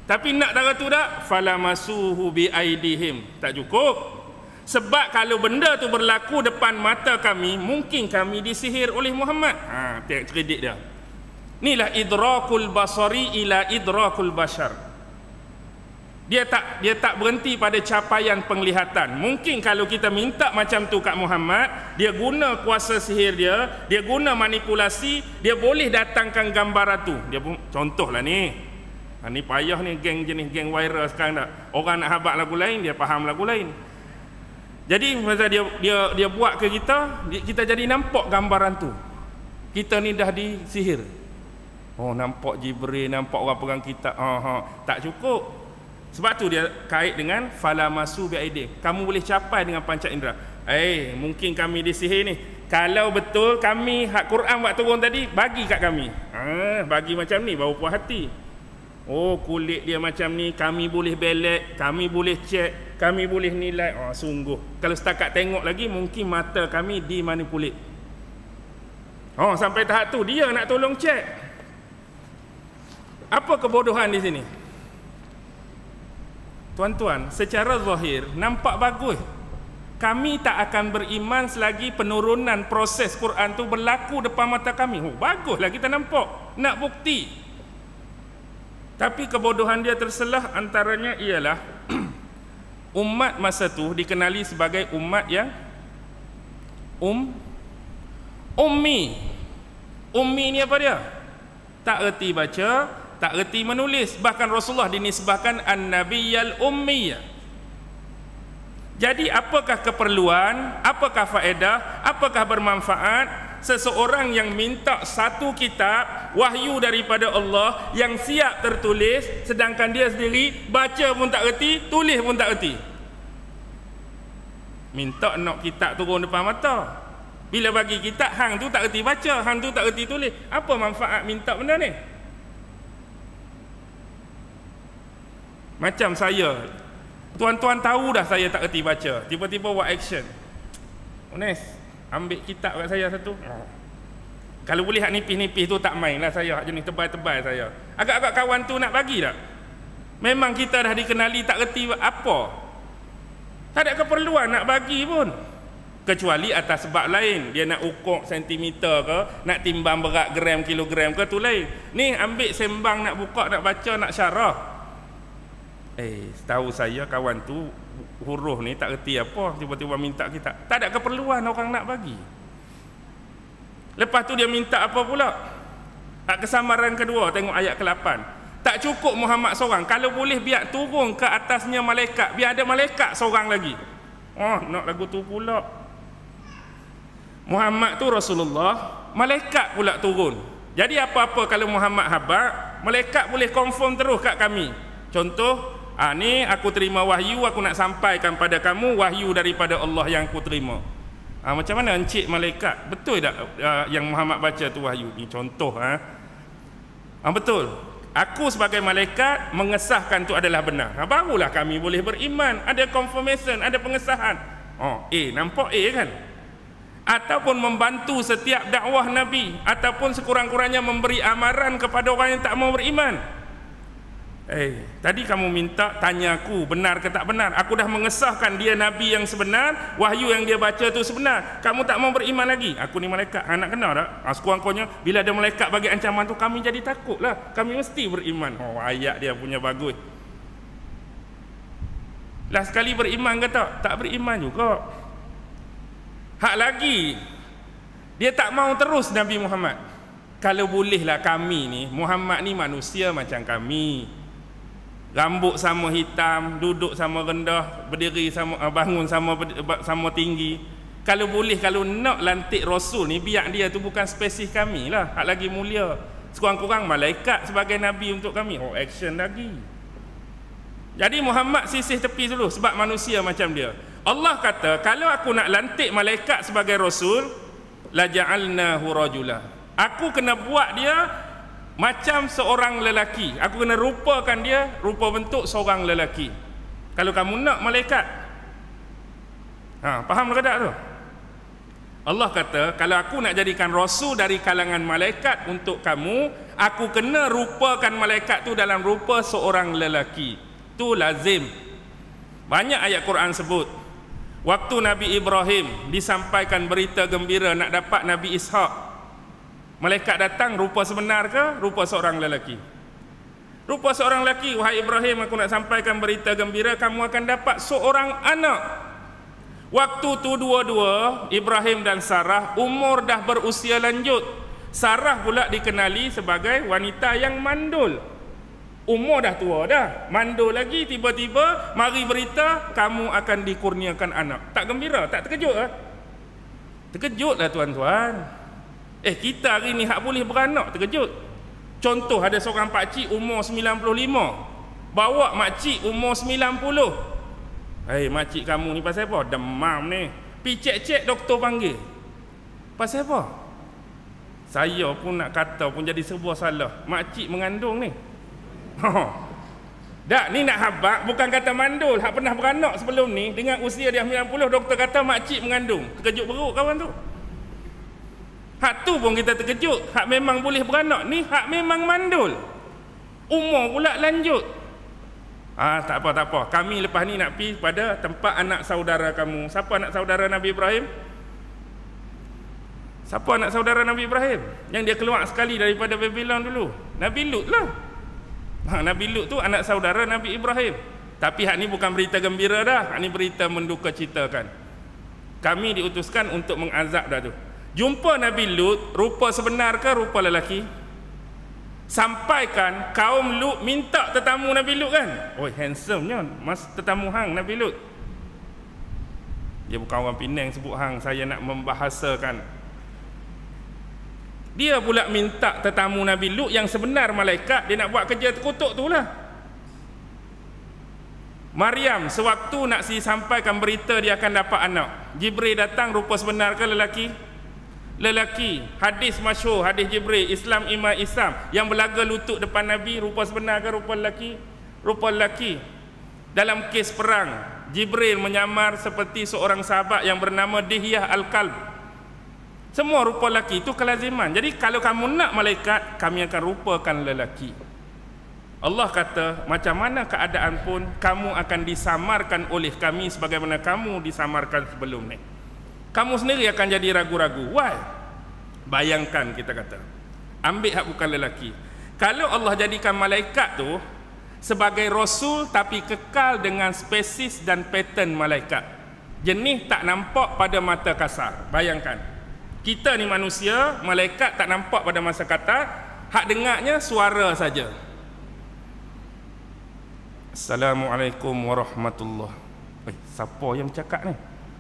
Tapi nak darah tu tak? Falamasuhu bi aidihim. Tak cukup. Sebab kalau benda tu berlaku depan mata kami, mungkin kami disihir oleh Muhammad. Tiap kredit dia. Inilah idrakul basari ila idrakul bashar. Dia tak berhenti pada capaian penglihatan. Mungkin kalau kita minta macam tu kat Muhammad, dia guna kuasa sihir dia guna manipulasi, dia boleh datangkan gambaran tu. Dia pun contohlah ni. Ni payah ni geng jenis geng viral sekarang tak. Orang nak habaq lagu lain, dia faham lagu lain. Jadi masa dia buat ke kita jadi nampak gambaran tu. Kita ni dah disihir. Nampak Jibril, nampak orang pegang kitab. Tak cukup. Sebab tu dia kait dengan falamasu bi'aidih. Kamu boleh capai dengan panca indera. Mungkin kami disihir ni. Kalau betul kami hak Quran buat turun tadi, bagi kat kami. Bagi macam ni baru puas hati. Kulit dia macam ni, kami boleh belek, kami boleh cek, kami boleh nilai. Sungguh. Kalau setakat tengok lagi, mungkin mata kami dimanipulate. Sampai tahap tu dia nak tolong cek. Apa kebodohan di sini? Tuan-tuan, secara zahir nampak bagus. Kami tak akan beriman selagi penurunan proses Quran tu berlaku depan mata kami. Baguslah kita nampak, nak bukti. Tapi kebodohan dia terselah, antaranya ialah umat masa tu dikenali sebagai umat yang ummi. Ummi ni apa dia? Tak erti baca, tak erti menulis. Bahkan Rasulullah dinisbahkan an-nabiyyal ummiyah. Jadi apakah keperluan, apakah faedah, apakah bermanfaat seseorang yang minta satu kitab wahyu daripada Allah yang siap tertulis, sedangkan dia sendiri baca pun tak erti, tulis pun tak erti. Minta nak kitab turun depan mata. Bila bagi kitab, hang tu tak erti baca, hang tu tak erti tulis. Apa manfaat minta benda ni? Macam saya, tuan-tuan tahu dah saya tak erti baca, tiba-tiba buat action. Ones, ambil kitab kat saya satu. Kalau boleh hak nipis-nipis tu tak main lah saya, hak jenis tebal-tebal saya. Agak-agak kawan tu nak bagi tak? Memang kita dah dikenali tak reti apa. Tak ada keperluan nak bagi pun. Kecuali atas sebab lain. Dia nak ukur sentimeter ke, nak timbang berat gram, kilogram ke, tu lain. Ni ambil sembang nak buka, nak baca, nak syarah. Setahu saya kawan tu huruf ni tak reti apa, tiba-tiba minta kita. Tak ada keperluan orang nak bagi. Lepas tu dia minta apa pula? Kesamaran kedua, tengok ayat ke-8. Tak cukup Muhammad seorang, kalau boleh biar turun ke atasnya malaikat, biar ada malaikat seorang lagi. Nak lagu tu pula. Muhammad tu Rasulullah, malaikat pula turun. Jadi apa-apa kalau Muhammad habaq, malaikat boleh confirm terus kat kami. Contoh, ni aku terima wahyu, aku nak sampaikan pada kamu wahyu daripada Allah yang aku terima. Macam mana encik malaikat? Betul tak yang Muhammad baca tu wahyu? Ni contoh. Betul. Aku sebagai malaikat mengesahkan tu adalah benar. Barulah kami boleh beriman. Ada confirmation, ada pengesahan. Nampak kan? Ataupun membantu setiap dakwah Nabi, ataupun sekurang-kurangnya memberi amaran kepada orang yang tak mau beriman. Tadi kamu minta tanya aku benar ke tak benar. Aku dah mengesahkan dia Nabi yang sebenar, wahyu yang dia baca tu sebenar. Kamu tak mau beriman lagi. Aku ni malaikat, nak kena tak? Sekurang-kurangnya bila ada malaikat bagi ancaman tu, kami jadi takut lah. Kami mesti beriman. Ayat dia punya bagus. Lah sekali beriman ke tak? Tak beriman juga. Hak lagi, dia tak mau terus Nabi Muhammad. Kalau bolehlah kami ni, Muhammad ni manusia macam kami. Rambut sama hitam, duduk sama rendah, berdiri sama, bangun sama tinggi. Kalau boleh, kalau nak lantik Rasul ni, biar dia tu bukan spesies kami lah, hak lagi mulia. Sekurang-kurang malaikat sebagai Nabi untuk kami. Action lagi. Jadi Muhammad sisih tepi dulu sebab manusia macam dia. Allah kata, kalau aku nak lantik malaikat sebagai Rasul, la ja'alnahu rajula. Aku kena buat dia macam seorang lelaki. Aku kena rupakan dia rupa bentuk seorang lelaki. Kalau kamu nak malaikat, faham ke tak tu? Allah kata, kalau aku nak jadikan Rasul dari kalangan malaikat untuk kamu, aku kena rupakan malaikat tu dalam rupa seorang lelaki. Tu lazim. Banyak ayat Quran sebut. Waktu Nabi Ibrahim disampaikan berita gembira nak dapat Nabi Ishak, malaikat datang rupa sebenar ke rupa seorang lelaki? Rupa seorang lelaki. Wahai Ibrahim, aku nak sampaikan berita gembira, kamu akan dapat seorang anak. Waktu tu dua-dua, Ibrahim dan Sarah, umur dah berusia lanjut. Sarah pula dikenali sebagai wanita yang mandul. Umur dah tua dah, mandul lagi, tiba-tiba mari berita kamu akan dikurniakan anak. Tak gembira? Tak terkejut lah? Terkejut lah tuan-tuan. Kita hari ni hak boleh beranak, terkejut. Contoh, ada seorang pakcik umur 95, bawa makcik umur 90. Makcik kamu ni pasal apa? Demam ni. Pi cek-cek doktor panggil. Pasal apa? Saya pun nak kata pun jadi sebuah salah. Makcik mengandung ni. Tak, ni nak habaq, bukan kata mandul. Hak pernah beranak sebelum ni, dengan usia dia 90, doktor kata makcik mengandung. Terkejut beruk kawan tu. Hak tu pun kita terkejut. Hak memang boleh beranak ni, hak memang mandul. Umur pula lanjut. Tak apa. Kami lepas ni nak pergi pada tempat anak saudara kamu. Siapa anak saudara Nabi Ibrahim? Siapa anak saudara Nabi Ibrahim? Yang dia keluar sekali daripada Babylon dulu. Nabi Lut lah. Nabi Lut tu anak saudara Nabi Ibrahim. Tapi hak ni bukan berita gembira dah. Hak ni berita menduka citakan. Kami diutuskan untuk mengazab dah tu. Jumpa Nabi Lut, rupa sebenar ke rupa lelaki? Sampaikan kaum Lut minta tetamu Nabi Lut kan. Handsome-nya mas tetamu hang Nabi Lut. Dia bukan orang Penang sebut hang, saya nak membahasakan. Dia pula minta tetamu Nabi Lut yang sebenar malaikat, dia nak buat kerja terkutuk tu lah. Maryam sewaktu nak sampaikan berita dia akan dapat anak, Jibril datang, rupa sebenar ke lelaki? Lelaki. Hadis masyhur, hadis Jibril, Islam Imam Islam, yang berlaga lutut depan Nabi, rupa sebenar ke rupa lelaki? Rupa lelaki. Dalam kes perang, Jibril menyamar seperti seorang sahabat yang bernama Dihyah Al-Kalb. Semua rupa lelaki itu kelaziman. Jadi kalau kamu nak malaikat, kami akan rupakan lelaki. Allah kata, macam mana keadaan pun kamu akan disamarkan oleh kami sebagaimana kamu disamarkan sebelum ni. Kamu sendiri akan jadi ragu-ragu. Why? Bayangkan, kita kata, ambil hak bukan lelaki. Kalau Allah jadikan malaikat tu sebagai rasul tapi kekal dengan spesies dan pattern malaikat, jenis tak nampak pada mata kasar. Bayangkan, kita ni manusia, malaikat tak nampak pada masa kata, hak dengarnya suara saja. Assalamualaikum warahmatullahi. Siapa yang cakap ni?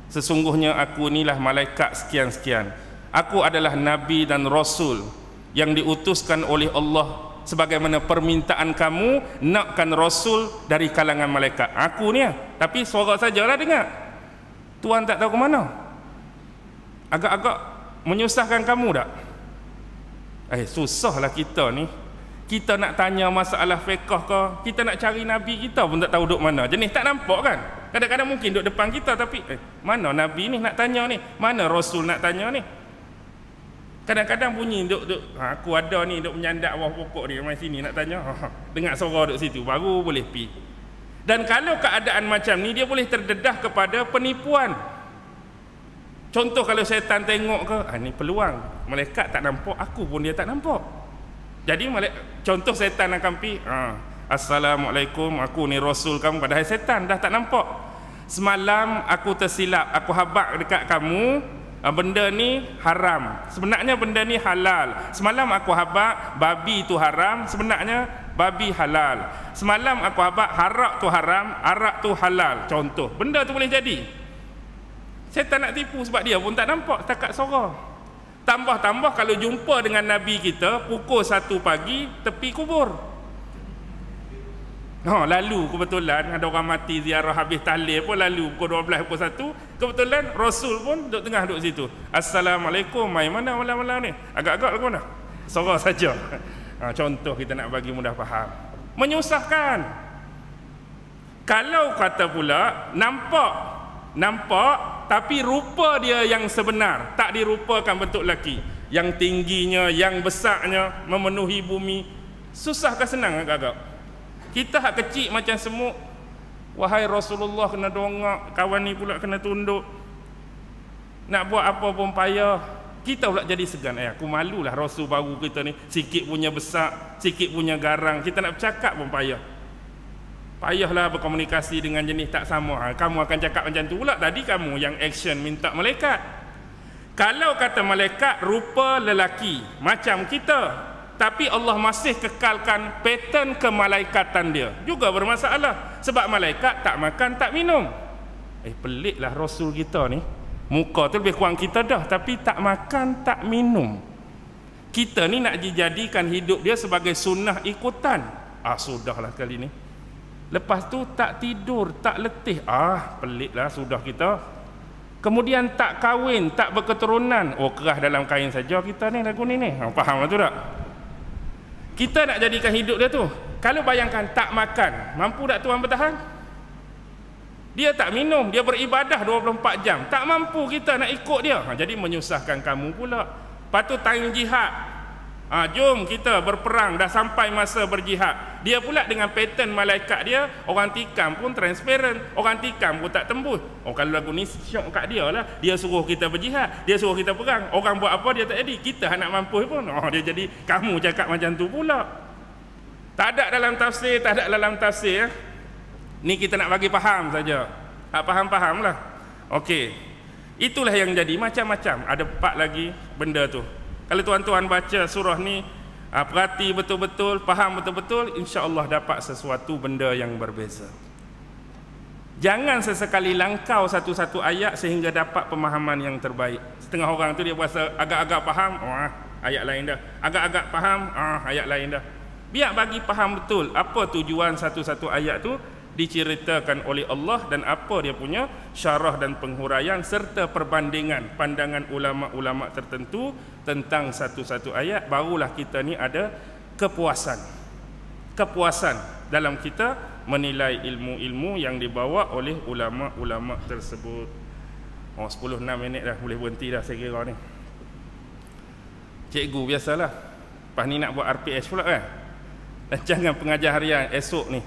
Sesungguhnya aku inilah malaikat sekian-sekian. Aku adalah nabi dan rasul yang diutuskan oleh Allah sebagaimana permintaan kamu nakkan rasul dari kalangan malaikat. Aku ni tapi suara sajalah dengar. Tuan tak tahu ke mana? Agak-agak menyusahkan kamu tak? Susahlah kita ni. Kita nak tanya masalah fiqh ke, kita nak cari nabi kita pun tak tahu duduk mana. Jenis tak nampak kan? Kadang-kadang mungkin duduk depan kita tapi mana nabi ni nak tanya ni? Mana rasul nak tanya ni? Kadang-kadang bunyi duk aku ada ni duk menyandak bawah pokok ni mai sini nak tanya. Dengar suara duk situ baru boleh pi. Dan kalau keadaan macam ni dia boleh terdedah kepada penipuan. Contoh kalau syaitan tengok ke, ni peluang. Malaikat tak nampak, aku pun dia tak nampak. Jadi contoh syaitan akan pi, Assalamualaikum, aku ni rasul kamu, padahal syaitan dah tak nampak. Semalam aku tersilap, aku habaq dekat kamu, benda ni haram, sebenarnya benda ni halal. Semalam aku habaq babi tu haram, sebenarnya babi halal. Semalam aku habaq arak tu haram, arak tu halal. Contoh, benda tu boleh jadi. Syaitan nak tipu sebab dia pun tak nampak setakat suara. Tambah-tambah kalau jumpa dengan Nabi kita pukul 1 pagi tepi kubur. Lalu kebetulan ada orang mati ziarah habis tahlil pun lalu pukul 12 pukul 1, kebetulan Rasul pun duduk tengah duduk situ. Assalamualaikum, mai mana malam-malam ni? Agak-agak ke mana? Suara saja. Contoh kita nak bagi mudah faham. Menyusahkan. Kalau kata pula nampak tapi rupa dia yang sebenar, tak dirupakan bentuk lelaki, yang tingginya, yang besarnya memenuhi bumi, susah ke senang agak-agak? Kita hak kecil macam semut, wahai Rasulullah kena dongak, kawan ni pula kena tunduk, nak buat apa pun payah. Kita pula jadi segan. Aku malulah Rasul baru kita ni, sikit punya besar, sikit punya garang, kita nak bercakap pun payah. Payahlah berkomunikasi dengan jenis tak sama. Kamu akan cakap macam tu pula. Tadi kamu yang action minta malaikat. Kalau kata malaikat rupa lelaki macam kita, tapi Allah masih kekalkan pattern kemalaikatan dia, juga bermasalah. Sebab malaikat tak makan tak minum. Peliklah Rasul kita ni, muka tu lebih kurang kita dah, tapi tak makan tak minum. Kita ni nak dijadikan hidup dia sebagai sunnah ikutan. Sudahlah kali ni. Lepas tu tak tidur, tak letih. Peliklah sudah kita. Kemudian tak kahwin, tak berketurunan. Kerah dalam kain saja kita ni lagu ni. Faham tu tak? Kita nak jadikan hidup dia tu. Kalau bayangkan tak makan, mampu tak tuan bertahan? Dia tak minum, dia beribadah 24 jam. Tak mampu kita nak ikut dia. Jadi menyusahkan kamu pula. Lepas tu time jihad. Jom kita berperang, dah sampai masa berjihad. Dia pula dengan pattern malaikat dia, orang tikam pun transparent, orang tikam pun tak tembus. Kalau lagu ni syok kat dia lah. Dia suruh kita berjihad, dia suruh kita perang. Orang buat apa dia tak jadi. Kita nak mampu pun dia jadi kamu cakap macam tu pula. Tak ada dalam tafsir, tak ada dalam tafsir. Ni kita nak bagi faham saja. Faham-faham lah. Okey. Itulah yang jadi macam-macam. Ada 4 lagi benda tu. Kalau tuan-tuan baca surah ni, perhati betul-betul, faham betul-betul, insya-Allah dapat sesuatu benda yang berbeza. Jangan sesekali langkau satu-satu ayat sehingga dapat pemahaman yang terbaik. Setengah orang tu dia rasa agak-agak faham, ayat lain dah. Agak-agak faham, ayat lain dah. Biar bagi faham betul apa tujuan satu-satu ayat tu diceritakan oleh Allah dan apa dia punya syarah dan penghuraian serta perbandingan pandangan ulama-ulama tertentu tentang satu-satu ayat. Barulah kita ni ada kepuasan dalam kita menilai ilmu-ilmu yang dibawa oleh ulama-ulama tersebut. 10-6 minit dah, boleh berhenti dah saya kira ni. Cikgu biasalah, lepas ni nak buat RPS pula kan, rancangan pengajar harian esok ni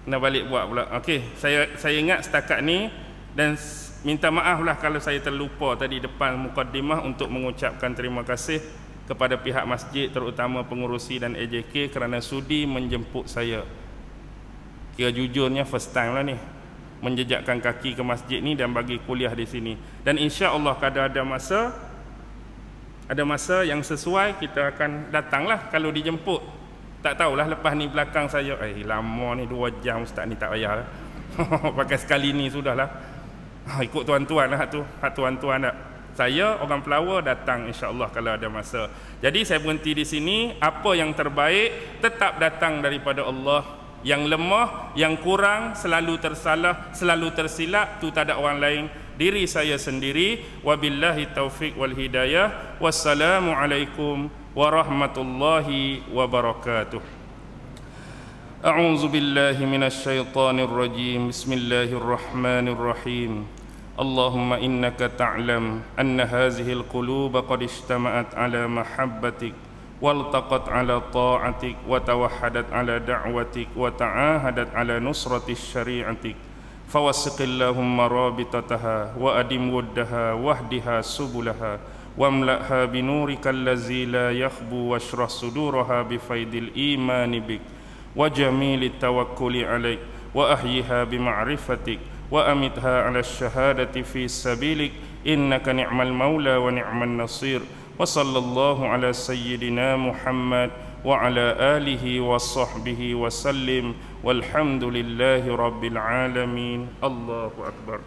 kena balik buat pula. Okey, saya ingat setakat ni, dan minta maaf lah kalau saya terlupa tadi depan mukaddimah untuk mengucapkan terima kasih kepada pihak masjid, terutama pengurusi dan AJK kerana sudi menjemput saya. Kira jujurnya first time lah ni menjejakkan kaki ke masjid ni dan bagi kuliah di sini. Dan insya-Allah kalau ada masa yang sesuai, kita akan datanglah kalau dijemput. Tak tahulah lepas ni belakang saya, lama ni 2 jam ustaz ni, tak payahlah. Pakai sekali ni sudahlah. Ikut tuan-tuan lah tu. Tuan-tuan tak. Saya orang Pelawar datang insya-Allah kalau ada masa. Jadi saya berhenti di sini. Apa yang terbaik tetap datang daripada Allah. Yang lemah, yang kurang, selalu tersalah, selalu tersilap, tu tak ada orang lain, diri saya sendiri. Wabillahi taufiq wal hidayah. Wassalamualaikum warahmatullahi wabarakatuh. A'udzu billahi minasy syaithanir rajim. Bismillahirrahmanirrahim. Allahumma innaka ta'lam anna hadhihi al-qulub qad ijtama'at ala mahabbatik waltaqat ala ta'atik wa tawahhadat ala da'watik wa ta'ahadat ala nusrati syari'atik. Fawasqillahumma rabitataha wa adim wuddaha wahdiha subulaha wamla'ha binurikal ladzi la yakhbu washrah suduraha bifaidil imani bik wa jamilit tawakkuli alaik wa ahyiha bima'rifatik wa amitha ala syahadati fi sabilik innaka ni'mal maula wa ni'man nasir. Wa sallallahu ala sayyidina Muhammad wa ala alihi wa sahbihi wa sallim walhamdulillahi rabbil alamin. Allahu akbar.